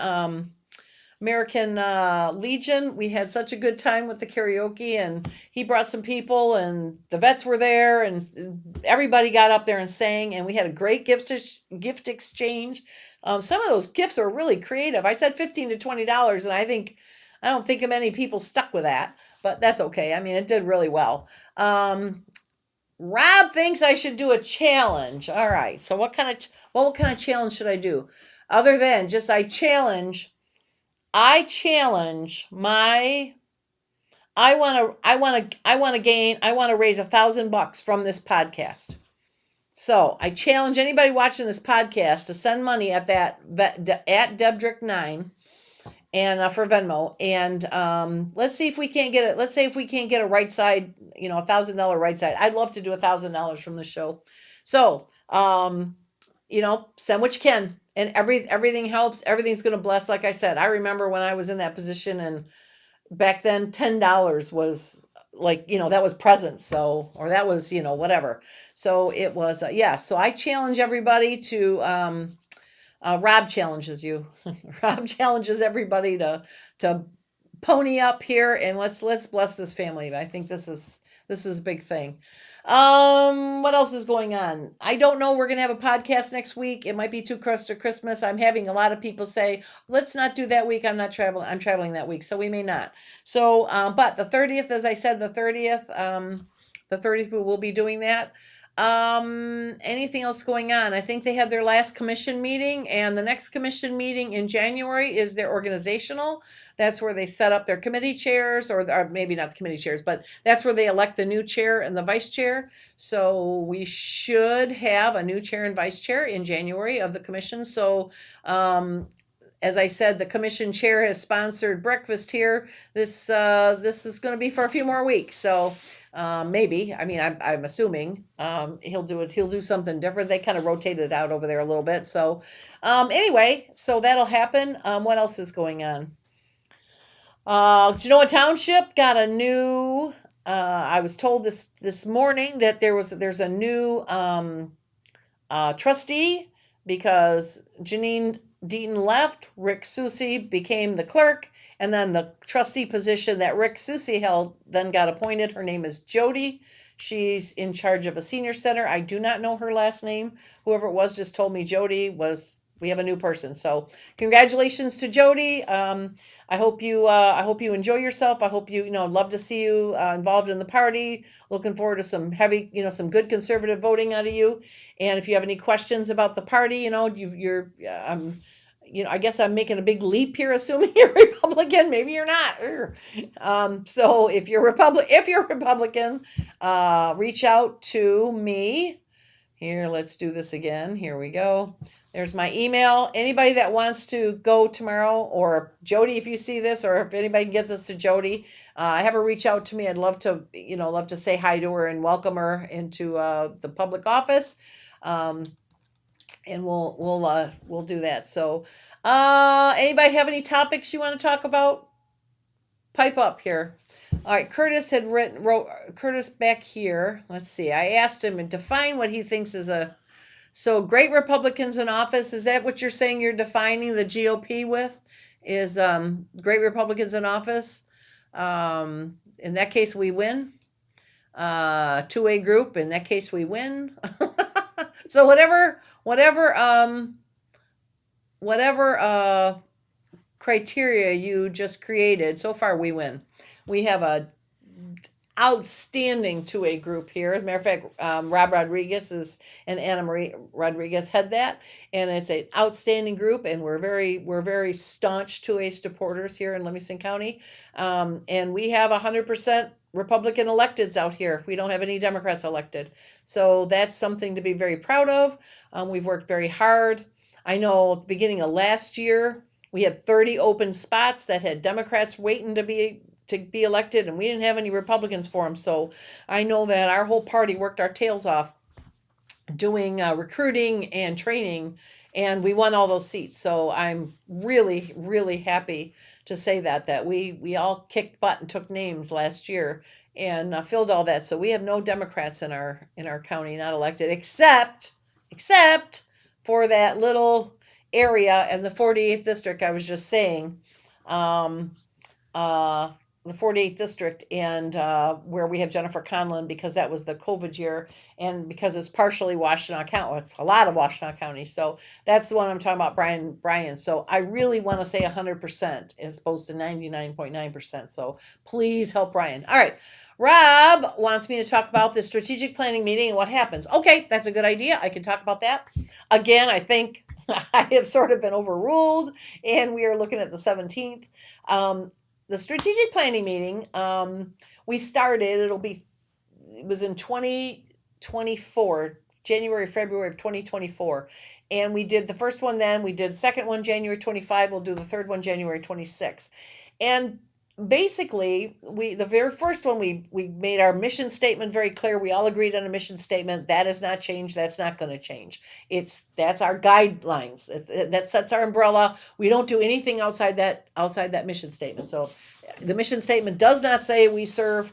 Legion. We had such a good time with the karaoke, and he brought some people, and the vets were there, and everybody got up there and sang, and we had a great gift exchange. Some of those gifts are really creative. I said $15 to $20, and I don't think many people stuck with that, but that's okay. I mean, it did really well. Rob thinks I should do a challenge. All right. So what kind of challenge should I do? other than just I challenge my I want to raise $1,000 from this podcast. So I challenge anybody watching this podcast to send money at at DebDrick9 and for Venmo, and let's see if we can't get it. Let's say if we can't get a right side, $1,000 right side. I'd love to do $1,000 from the show. So send what you can, and everything helps. Everything's going to bless. Like I said, I remember when I was in that position, and back then $10 was like, that was presents. So, or that was, whatever. So it was, So I challenge everybody to, Rob challenges you. Rob challenges everybody to pony up here, and let's bless this family. I think this is a big thing. What else is going on? I don't know. We're going to have a podcast next week. It might be too close to Christmas. I'm having a lot of people say, let's not do that week. I'm not traveling. I'm traveling that week. So we may not. So, but the 30th, as I said, the 30th we will be doing that. Anything else going on? I think they had their last commission meeting, and the next commission meeting in January is their organizational. That's where they set up their committee chairs, or maybe not the committee chairs, but that's where they elect the new chair and the vice chair. So we should have a new chair and vice chair in January of the commission. So, as I said, the commission chair has sponsored breakfast here. This is going to be for a few more weeks. So, maybe, I'm assuming, he'll do something different. They kind of rotated it out over there a little bit. So, anyway, so that'll happen. What else is going on? Genoa Township got a new, I was told this morning that there's a new, trustee, because Janine Deaton left. Rick Susi became the clerk, and then the trustee position that Rick Susi held then got appointed. Her name is Jody. She's in charge of a senior center. I do not know her last name. Whoever it was just told me Jody we have a new person. So congratulations to Jody. I hope you enjoy yourself. I hope love to see you involved in the party. Looking forward to some heavy, some good conservative voting out of you. And if you have any questions about the party, I guess I'm making a big leap here, assuming you're Republican. Maybe you're not. So if you're Republican, reach out to me. Here, let's do this again. Here we go. There's my email. Anybody that wants to go tomorrow, or Jody, if you see this, or if anybody can get this to Jody, have her reach out to me. I'd love to say hi to her and welcome her into the public office. And we'll do that. So, anybody have any topics you want to talk about? Pipe up here. All right, Curtis wrote Curtis back here. Let's see. I asked him to define what he thinks is so great Republicans in office. Is that what you're saying? You're defining the GOP with is great Republicans in office. In that case, we win. Two-way group. In that case, we win. So whatever criteria you just created, so far we win. We have a outstanding two-way group here. As a matter of fact, Rob Rodriguez and Anna Marie Rodriguez head that, and it's an outstanding group, and we're very staunch two-way supporters here in Livingston County, and we have 100% Republican electeds out here. We don't have any Democrats elected, so that's something to be very proud of. We've worked very hard. I know at the beginning of last year we had 30 open spots that had Democrats waiting to be elected, and we didn't have any Republicans for them. So I know that our whole party worked our tails off doing recruiting and training, and we won all those seats. So I'm really, really happy to say that we all kicked butt and took names last year and filled all that. So we have no Democrats in our county not elected, except for that little area in the 48th district I was just saying. The 48th district, and where we have Jennifer Conlon, because that was the COVID year, and because it's partially Washtenaw County. It's a lot of Washtenaw County. So that's the one I'm talking about, Brian. So I really want to say 100% as opposed to 99.9%. So please help Brian. All right. Rob wants me to talk about the strategic planning meeting and what happens. Okay, that's a good idea. I can talk about that. Again, I think I have sort of been overruled, and we are looking at the 17th. The strategic planning meeting, we started, it was in 2024, January, February of 2024. And we did the first one then, we did the second one January 25, we'll do the third one January 26. And basically, the very first one, we made our mission statement very clear. We all agreed on a mission statement. That has not changed. That's not going to change. That's our guidelines. That sets our umbrella. We don't do anything outside that mission statement. So the mission statement does not say we serve,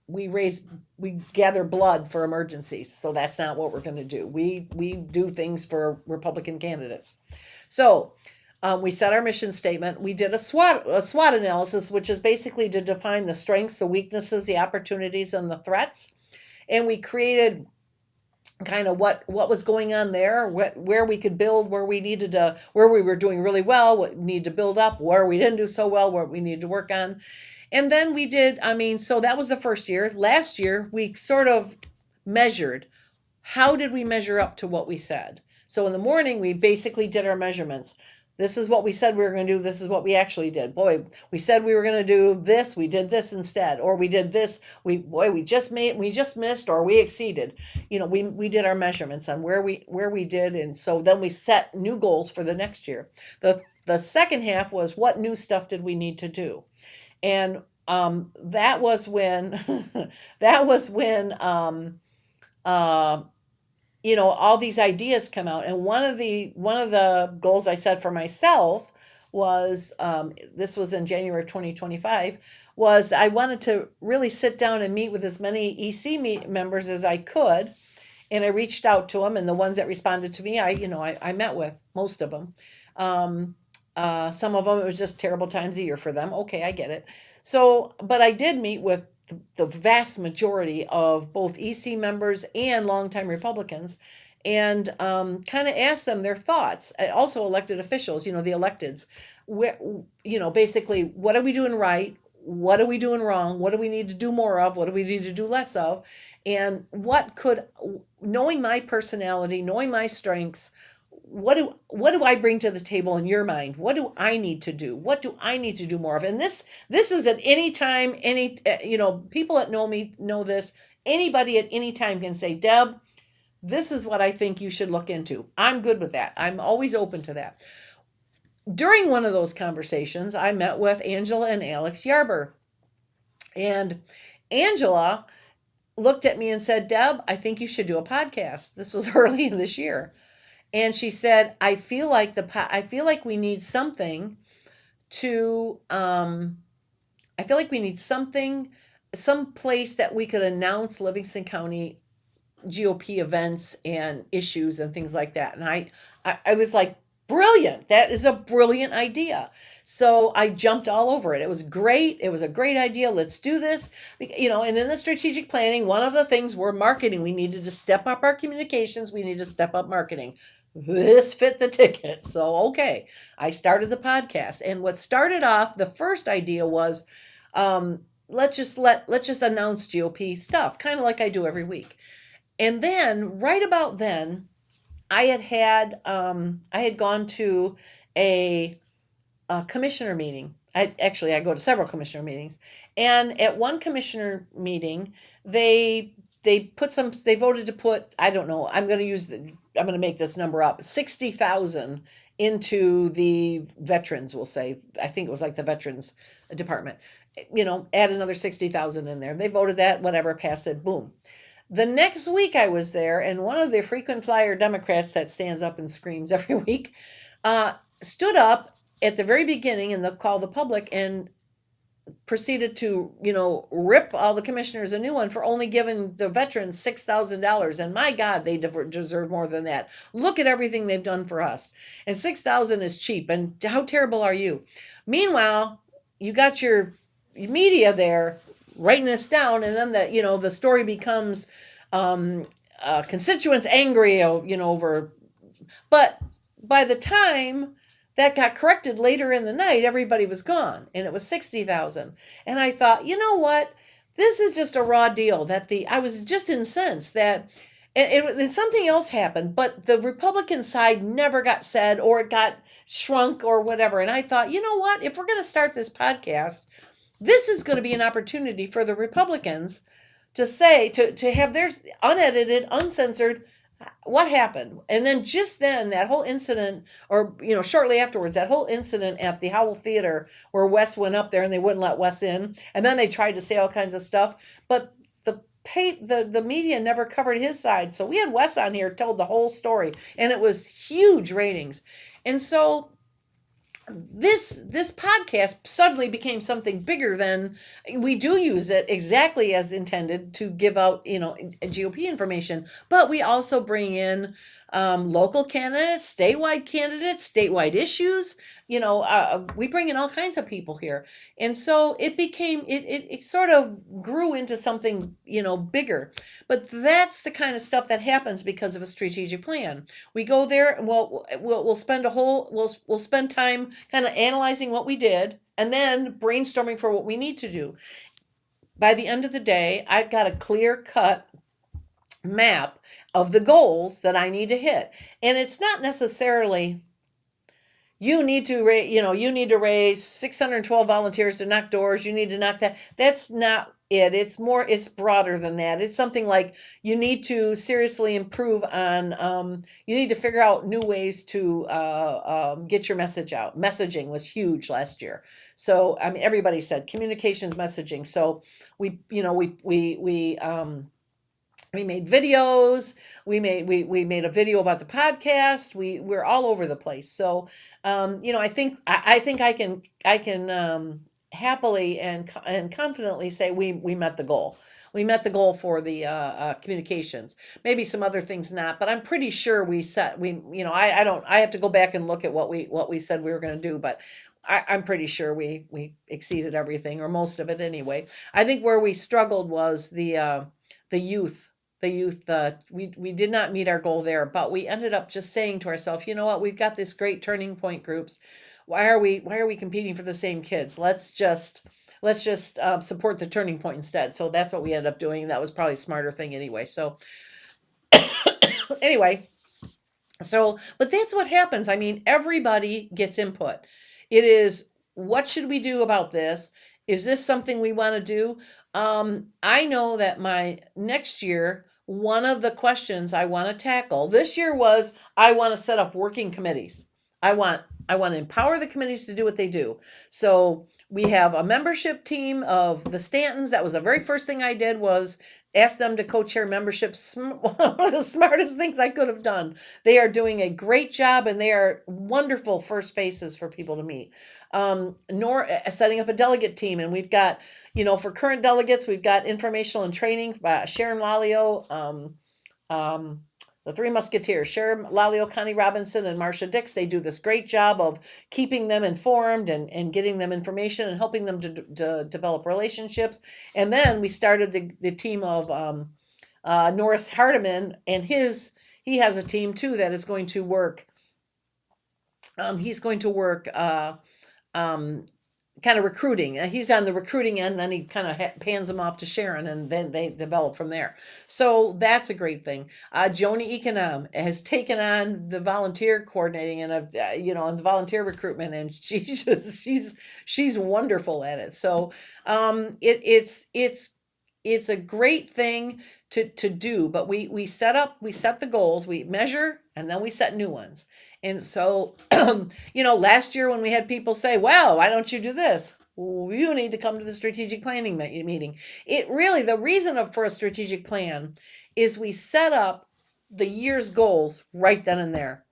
we gather blood for emergencies. So that's not what we're going to do. We do things for Republican candidates. So we set our mission statement. We did a SWOT analysis, which is basically to define the strengths, the weaknesses, the opportunities, and the threats. And we created kind of what was going on there, where we could build, where we were doing really well, what we need to build up, where we didn't do so well, where we needed to work on. And then we did, so that was the first year. Last year, we sort of measured. How did we measure up to what we said? So in the morning, we basically did our measurements. This is what we said we were going to do. This is what we actually did. Boy, we said we were going to do this. We did this instead. Or we did this. We just missed, or we exceeded. We did our measurements on where we did. And so then we set new goals for the next year. The second half was, what new stuff did we need to do? And that was when all these ideas come out. And one of the goals I set for myself was, this was in January of 2025, was I wanted to really sit down and meet with as many EC members as I could. And I reached out to them, and the ones that responded to me, I met with most of them. Some of them, it was just terrible times of year for them. Okay, I get it. So, but I did meet with the vast majority of both EC members and longtime Republicans, and kind of asked them their thoughts. Also elected officials, the electeds, basically, what are we doing right? What are we doing wrong? What do we need to do more of? What do we need to do less of? And knowing my personality, knowing my strengths, what do I bring to the table in your mind? What do I need to do? What do I need to do more of? And this is at any time, people that know me know this. Anybody at any time can say, Deb, this is what I think you should look into. I'm good with that. I'm always open to that. During one of those conversations, I met with Angela and Alex Yarber. And Angela looked at me and said, Deb, I think you should do a podcast. This was early in this year. And she said, I feel like we need something to, some place that we could announce Livingston County GOP events and issues and things like that. And I was like, brilliant. That is a brilliant idea. So I jumped all over it. It was great. It was a great idea. Let's do this. And in the strategic planning, one of the things were marketing. We needed to step up our communications. We need to step up marketing. This fit the ticket. So, okay, I started the podcast. And what started off, the first idea was, let's just announce GOP stuff, kind of like I do every week. And then right about then, I had gone to a commissioner meeting. I go to several commissioner meetings. And at one commissioner meeting, they voted to put, I don't know, I'm going to make this number up, 60,000 into the veterans, we'll say. I think it was like the veterans department. Add another 60,000 in there. They voted that, whatever, passed it, boom. The next week I was there, and one of the frequent flyer Democrats that stands up and screams every week stood up at the very beginning and called the public and proceeded to, rip all the commissioners a new one for only giving the veterans $6,000. And my God, they deserve more than that. Look at everything they've done for us. And $6,000 is cheap. And how terrible are you? Meanwhile, you got your media there writing this down, and then the story becomes constituents angry, over. But by the time that got corrected later in the night, everybody was gone, and it was 60,000. And I thought, you know what? This is just a raw deal. I was just incensed that and something else happened, but the Republican side never got said, or it got shrunk or whatever. And I thought, you know what? If we're going to start this podcast, this is going to be an opportunity for the Republicans to say, to have theirs unedited, uncensored, what happened. And then just then, that whole incident, or, shortly afterwards, that whole incident at the Howell Theater where Wes went up there and they wouldn't let Wes in. And then they tried to say all kinds of stuff. But the media never covered his side. So we had Wes on here, told the whole story, and it was huge ratings. And so this podcast suddenly became something bigger than we do. Use it exactly as intended to give out, GOP information, but we also bring in local candidates, statewide issues. We bring in all kinds of people here, and so it became it sort of grew into something bigger. But that's the kind of stuff that happens because of a strategic plan. We go there and we'll spend time kind of analyzing what we did and then brainstorming for what we need to do. By the end of the day, I've got a clear-cut map of the goals that I need to hit. And it's not necessarily you need to raise 612 volunteers to knock doors. You need to knock that. That's not it. It's broader than that. It's something like you need to seriously improve on, you need to figure out new ways to get your message out. Messaging was huge last year. So, everybody said communications messaging. So we made videos. We made a video about the podcast. We're all over the place. So, I think I can happily and confidently say we met the goal. We met the goal for the communications. Maybe some other things not, but I'm pretty sure I have to go back and look at what we said we were going to do, but I'm pretty sure we exceeded everything, or most of it anyway. I think where we struggled was the youth. We did not meet our goal there, but we ended up just saying to ourselves, you know what, we've got this great Turning Point groups. Why are we competing for the same kids? Let's just support the Turning Point instead. So that's what we ended up doing. That was probably a smarter thing anyway. So anyway, but that's what happens. Everybody gets input. It is, what should we do about this? Is this something we want to do? I know that my next year, one of the questions I want to tackle this year was, I want to set up working committees. I want to empower the committees to do what they do. So we have a membership team of the Stantons. That was the very first thing I did, was ask them to co-chair memberships. One of the smartest things I could have done. They are doing a great job, and they are wonderful first faces for people to meet. Setting up a delegate team, and we've got, for current delegates, we've got informational and training by Sharon Lalio, the Three Musketeers, Sharon Lalio, Connie Robinson, and Marcia Dix. They do this great job of keeping them informed and getting them information and helping them to develop relationships. And then we started the team of Norris Hardiman, and he has a team too that is going to work. He's going to work kind of recruiting. He's on the recruiting end, and then he kind of pans them off to Sharon, and then they develop from there. So that's a great thing. Joni Econom has taken on the volunteer coordinating and the volunteer recruitment, and she's wonderful at it. So it's a great thing to do. But we set the goals, we measure, and then we set new ones. And so, last year when we had people say, well, why don't you do this? Well, you need to come to the strategic planning meeting. The reason for a strategic plan is we set up the year's goals right then and there.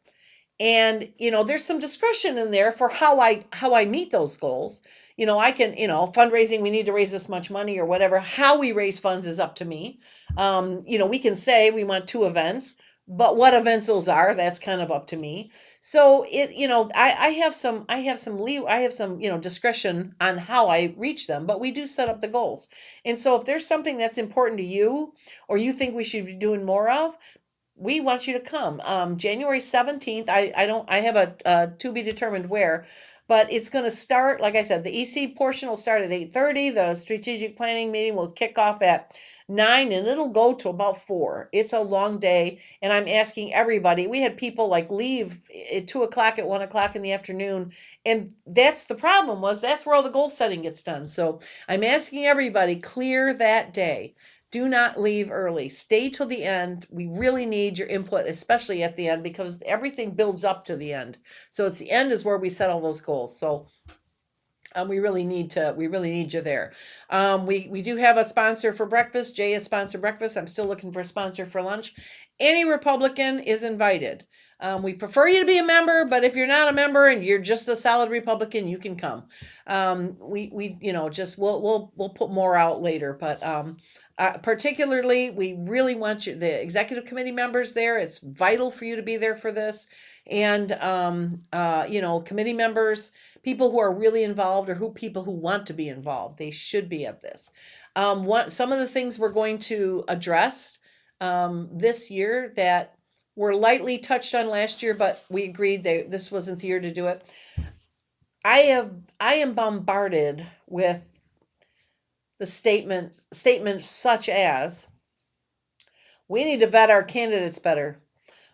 And, there's some discretion in there for how I meet those goals. I can, fundraising, we need to raise this much money or whatever. How we raise funds is up to me. We can say we want 2 events. But what events those are, that's kind of up to me. So I have some discretion on how I reach them, but we do set up the goals. And so if there's something that's important to you, or you think we should be doing more of, we want you to come. January 17th, I have a to be determined where, but it's going to start, like I said, the EC portion will start at 8:30. The strategic planning meeting will kick off at 9, and it'll go to about 4. It's a long day, and I'm asking everybody. We had people like leave at 2 o'clock, at 1 o'clock in the afternoon, and that's the problem, was that's where all the goal setting gets done. So I'm asking everybody, clear that day. Do not leave early. Stay till the end. We really need your input, especially at the end, because everything builds up to the end. So it's the end is where we set all those goals. So we really need you there. We do have a sponsor for breakfast. Jay has sponsored breakfast. I'm still looking for a sponsor for lunch. Any Republican is invited. We prefer you to be a member, but if you're not a member and you're just a solid Republican, you can come. We'll put more out later, but particularly, we really want you, the executive committee members there. It's vital for you to be there for this. And, committee members, people who are really involved, or people who want to be involved, they should be at this. Some of the things we're going to address this year that were lightly touched on last year, but we agreed that this wasn't the year to do it. I am bombarded with the statements such as, we need to vet our candidates better.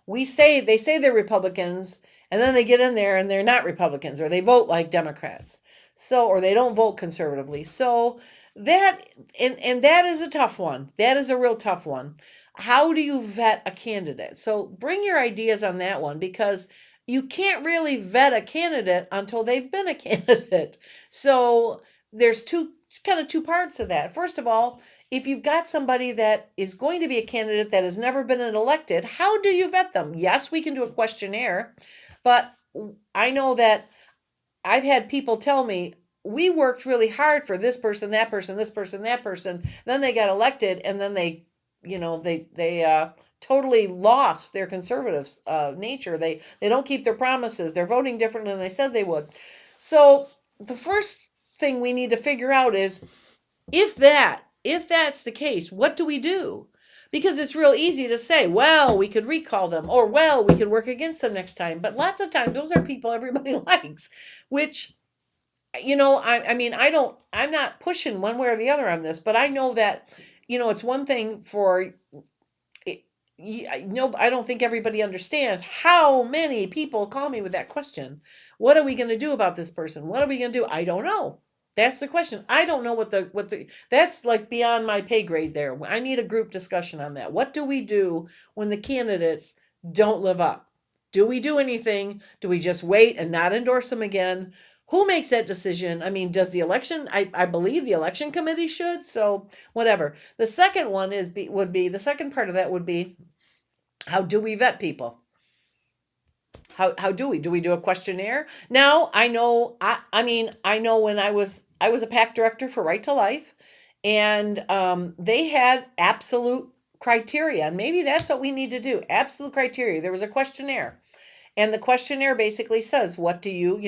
They say they're Republicans, and then they get in there and they're not Republicans, or they vote like Democrats. Or they don't vote conservatively. So that is a tough one. That is a real tough one. How do you vet a candidate? So bring your ideas on that one, because you can't really vet a candidate until they've been a candidate. So there's two parts of that. First of all, if you've got somebody that is going to be a candidate that has never been elected, how do you vet them? Yes, we can do a questionnaire, but I know that I've had people tell me, we worked really hard for this person, that person, this person, that person. Then they got elected, and then they totally lost their conservative nature. They don't keep their promises. They're voting differently than they said they would. So the first thing we need to figure out is, if that's the case, what do we do? Because it's real easy to say, well, we could recall them, or well, we could work against them next time. But lots of times those are people everybody likes, which, I'm not pushing one way or the other on this, but I know that, it's one thing for, I don't think everybody understands how many people call me with that question. What are we going to do about this person? What are we going to do? I don't know. That's the question. I don't know what that's like beyond my pay grade there. I need a group discussion on that. What do we do when the candidates don't live up? Do we do anything? Do we just wait and not endorse them again? Who makes that decision? I mean, does the election, I believe the election committee should, so whatever. The second one the second part of that would be, how do we vet people? How do we do a questionnaire? Now, I know when I was a PAC director for Right to Life, and they had absolute criteria, and maybe that's what we need to do. Absolute criteria. There was a questionnaire, and the questionnaire basically says, what do you,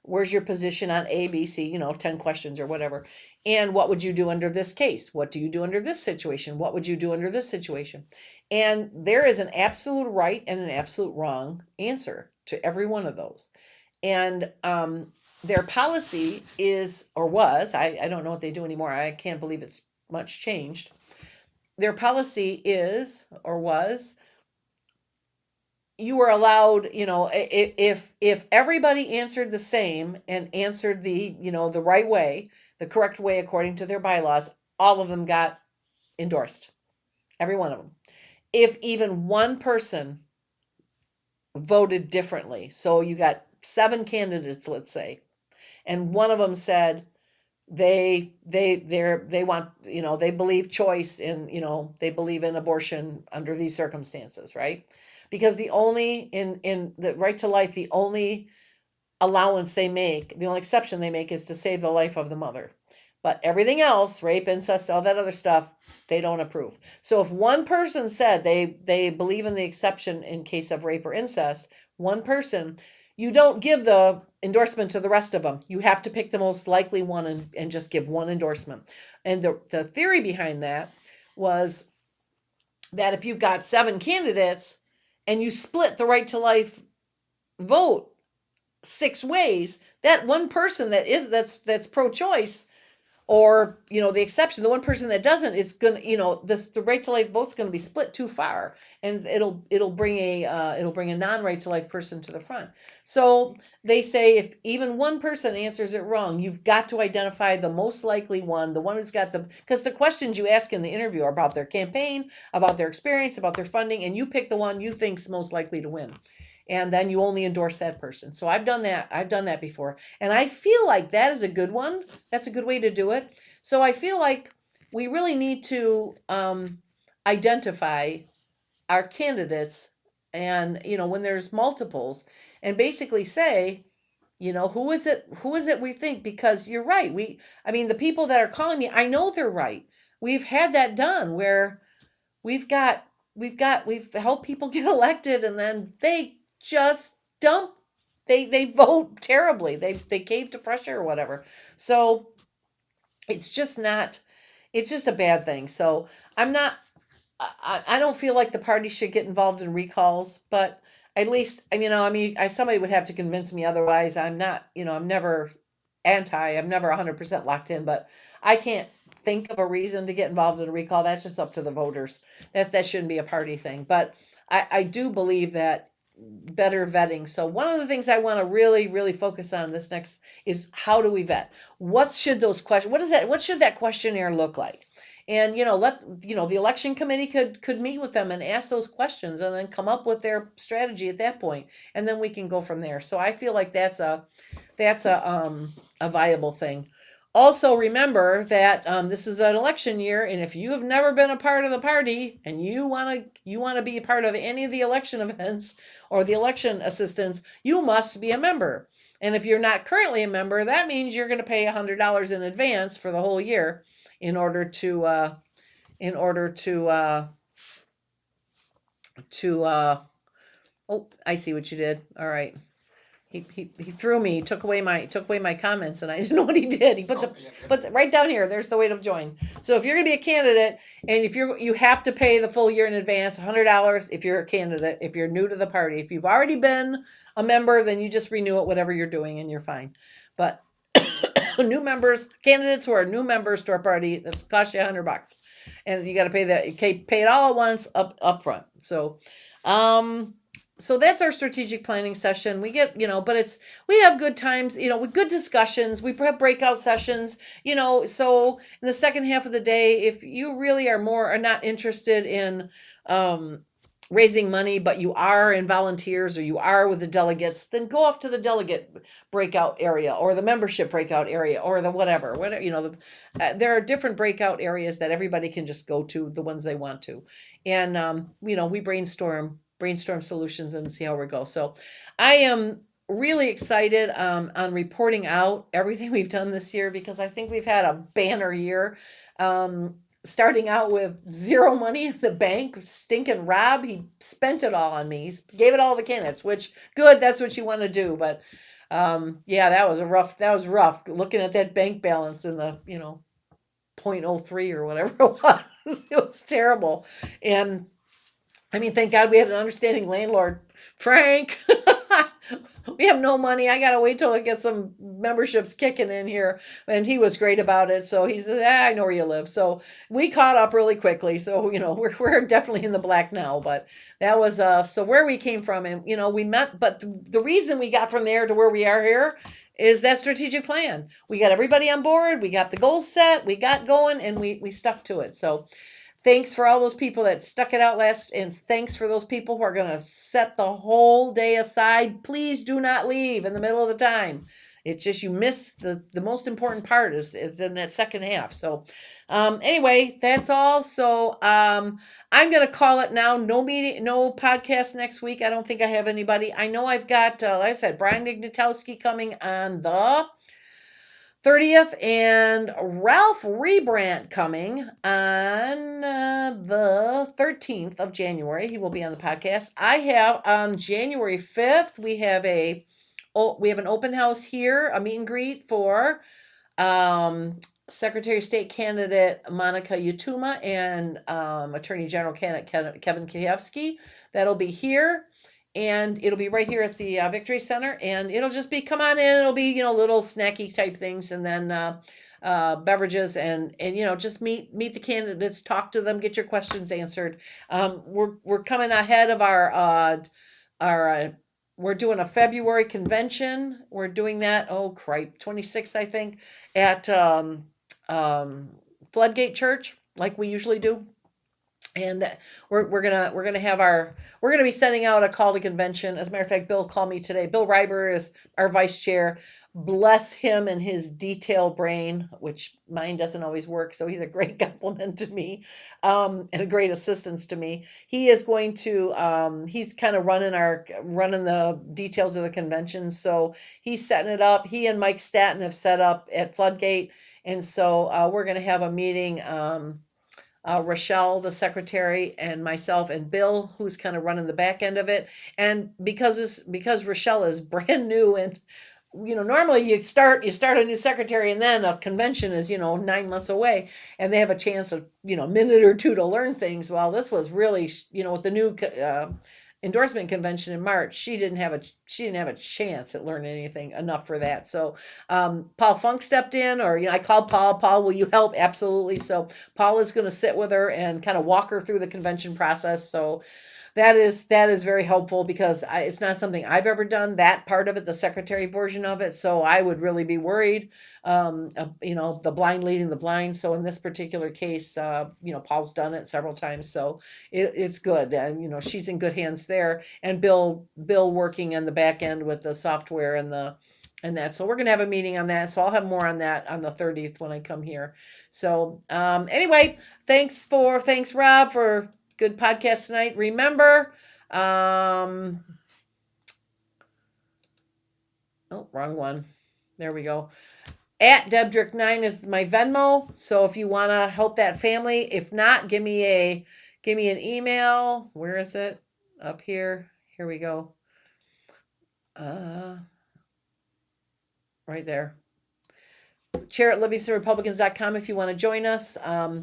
where's your position on A, B, C, 10 questions or whatever. And what would you do under this case? What do you do under this situation? What would you do under this situation? And there is an absolute right and an absolute wrong answer to every one of those. And their policy is, or was, I don't know what they do anymore. I can't believe it's much changed. Their policy is, or was, you were allowed, if everybody answered the same and answered the right way, the correct way according to their bylaws, all of them got endorsed. Every one of them. If even one person voted differently, so you got 7 candidates, let's say, and one of them said they want, they believe choice in, they believe in abortion under these circumstances, right? Because the only, in the Right to Life, the only allowance they make, the only exception they make is to save the life of the mother. But everything else, rape, incest, all that other stuff, they don't approve. So if one person said they believe in the exception in case of rape or incest, one person, you don't give the endorsement to the rest of them. You have to pick the most likely one and just give one endorsement. And the theory behind that was that if you've got 7 candidates and you split the Right to Life vote 6 ways, that one person that's pro-choice or the exception, the one person that doesn't is gonna, the right to life vote's gonna be split too far, and it'll bring a non-right to life person to the front. So they say if even one person answers it wrong, you've got to identify the most likely one, the one who's got because the questions you ask in the interview are about their campaign, about their experience, about their funding, and you pick the one you think's most likely to win. And then you only endorse that person. So I've done that before. And I feel like that is a good one. That's a good way to do it. So I feel like we really need to identify our candidates, and when there's multiples, and basically say, who is it we think, because you're right. The people that are calling me, I know they're right. We've had that done where we've helped people get elected, and then they just dump, they vote terribly. They cave to pressure or whatever. So it's just a bad thing. So I don't feel like the party should get involved in recalls, but at least, somebody would have to convince me otherwise. I'm not, I'm never I'm never 100% locked in, but I can't think of a reason to get involved in a recall. That's just up to the voters. That shouldn't be a party thing. But I do believe that better vetting. So one of the things I want to really, really focus on this next is, how do we vet? What should those questions, what should that questionnaire look like? And, the election committee could meet with them and ask those questions, and then come up with their strategy at that point. And then we can go from there. So I feel like that's a viable thing. Also, remember that this is an election year, and if you have never been a part of the party and you want to be a part of any of the election events or the election assistance, you must be a member. And if you're not currently a member, that means you're going to pay $100 in advance for the whole year in order to oh, I see what you did. All right. He threw me. He took away my comments, and I didn't know what he did. He put right down here. There's the way to join. So if you're going to be a candidate, and if you have to pay the full year in advance, $100 if you're a candidate. If you're new to the party, if you've already been a member, then you just renew it, whatever you're doing, and you're fine. But new members, candidates who are new members to our party, that's cost you $100, and you got to pay that. You pay it all at once up front. So. So that's our strategic planning session. We get, but we have good times, with good discussions. We have breakout sessions, so in the second half of the day, if you really are not interested in raising money, but you are in volunteers or you are with the delegates, then go off to the delegate breakout area or the membership breakout area or the whatever, there are different breakout areas that everybody can just go to, the ones they want to. And, we brainstorm solutions and see how we go. So I am really excited on reporting out everything we've done this year, because I think we've had a banner year. Starting out with zero money in the bank, stinking Rob, he spent it all on me. He gave it all to the candidates, which good, that's what you want to do. But that was rough looking at that bank balance in the 0.03 or whatever it was. It was terrible. And thank God we had an understanding landlord, Frank. We have no money. I got to wait till I get some memberships kicking in here. And he was great about it. So he said, I know where you live. So we caught up really quickly. So, we're definitely in the black now. But that was so where we came from. And, we met. But the reason we got from there to where we are here is that strategic plan. We got everybody on board. We got the goals set. We got going, and we stuck to it. So thanks for all those people that stuck it out and thanks for those people who are going to set the whole day aside. Please do not leave in the middle of the time. It's just you miss the most important part is in that second half. So anyway, that's all. So I'm going to call it now. No meeting, no podcast next week. I don't think I have anybody. I know I've got, like I said, Brian Ignatowski coming on the 30th, and Ralph Rebrandt coming on the 13th of January. He will be on the podcast. I have on January 5th, we have an open house here, a meet and greet for Secretary of State candidate Monica Yatuma and Attorney General candidate Kevin Kievsky. That'll be here. And it'll be right here at the Victory Center, and it'll just be, come on in. It'll be, little snacky type things. And then beverages, and just meet the candidates, talk to them, get your questions answered. We're coming ahead of our we're doing a February convention. We're doing that 26th, I think, at Floodgate Church, like we usually do. And we're gonna be sending out a call to convention. As a matter of fact, Bill called me today. Bill Reiber is our vice chair. Bless him and his detail brain, which mine doesn't always work. So he's a great compliment to me, and a great assistance to me. He is going to he's kind of running the details of the convention. So he's setting it up. He and Mike Staton have set up at Floodgate, and so we're gonna have a meeting. Rochelle, the secretary, and myself and Bill, who's kind of running the back end of it. And because Rochelle is brand new, and normally you start a new secretary, and then a convention is 9 months away, and they have a chance of a minute or two to learn things. Well, this was really with the new endorsement convention in March, she didn't have a chance at learning anything enough for that. So Paul Funk stepped in, or I called Paul, will you help? Absolutely. So Paul is going to sit with her and kind of walk her through the convention process. So that is very helpful, because it's not something I've ever done, that part of it, the secretary version of it. So I would really be worried, the blind leading the blind. So in this particular case, Paul's done it several times, so it's good. And, she's in good hands there, and Bill working in the back end with the software and that. So we're going to have a meeting on that. So I'll have more on that on the 30th when I come here. So anyway, thanks Rob for good podcast tonight. Remember, wrong one. There we go. At DebDrick9 is my Venmo. So if you want to help that family, if not, give me an email. Where is it? Up here. Here we go. Right there. Chair at LivingstonRepublicans.com if you want to join us.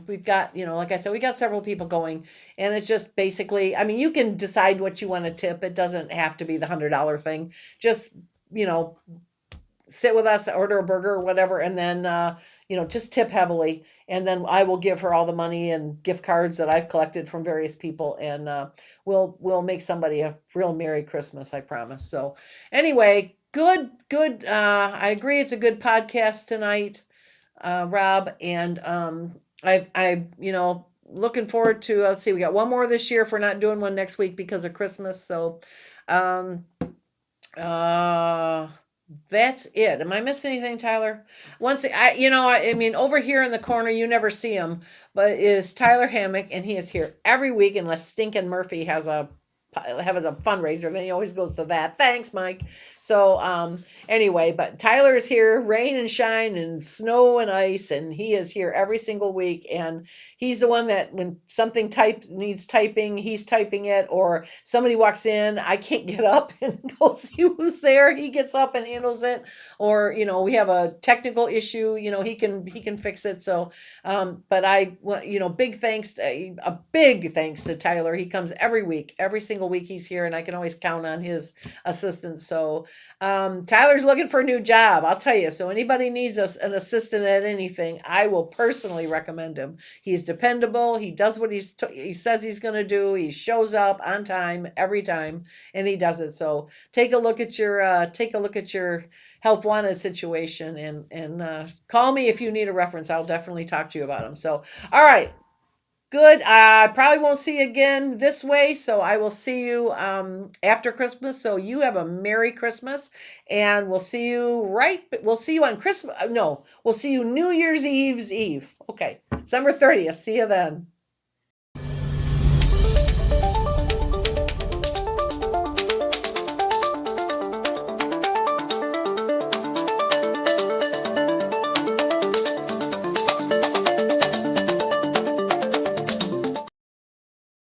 We've got, like I said, we got several people going, and it's just basically, you can decide what you want to tip. It doesn't have to be the $100 thing. Just, sit with us, order a burger or whatever, and then, just tip heavily. And then I will give her all the money and gift cards that I've collected from various people, and we'll make somebody a real Merry Christmas, I promise. So anyway, good. I agree. It's a good podcast tonight, Rob. And I looking forward to, let's see, we got one more this year if we're not doing one next week because of Christmas. So that's it. Am I missing anything, Tyler? Over here in the corner, you never see him, but is Tyler Hammock, and he is here every week unless Stinkin' Murphy has a fundraiser. Then he always goes to that. Thanks, Mike. So anyway, but Tyler is here, rain and shine and snow and ice, and he is here every single week. And he's the one that when something needs typing, he's typing it, or somebody walks in, I can't get up and go see who's there. He gets up and handles it. Or, we have a technical issue, he can fix it. So, but big thanks to Tyler. He comes every single week he's here, and I can always count on his assistance. So, Tyler's looking for a new job, I'll tell you. So anybody needs an assistant at anything, I will personally recommend him. He's dependable. He does what he says he's going to do. He shows up on time every time, and he does it. So take a look at your help wanted situation, and call me if you need a reference. I'll definitely talk to you about him. So, all right. Good. I probably won't see you again this way, so I will see you after Christmas. So you have a Merry Christmas, and we'll see you on Christmas. No, we'll see you New Year's Eve. Okay, December 30th. See you then.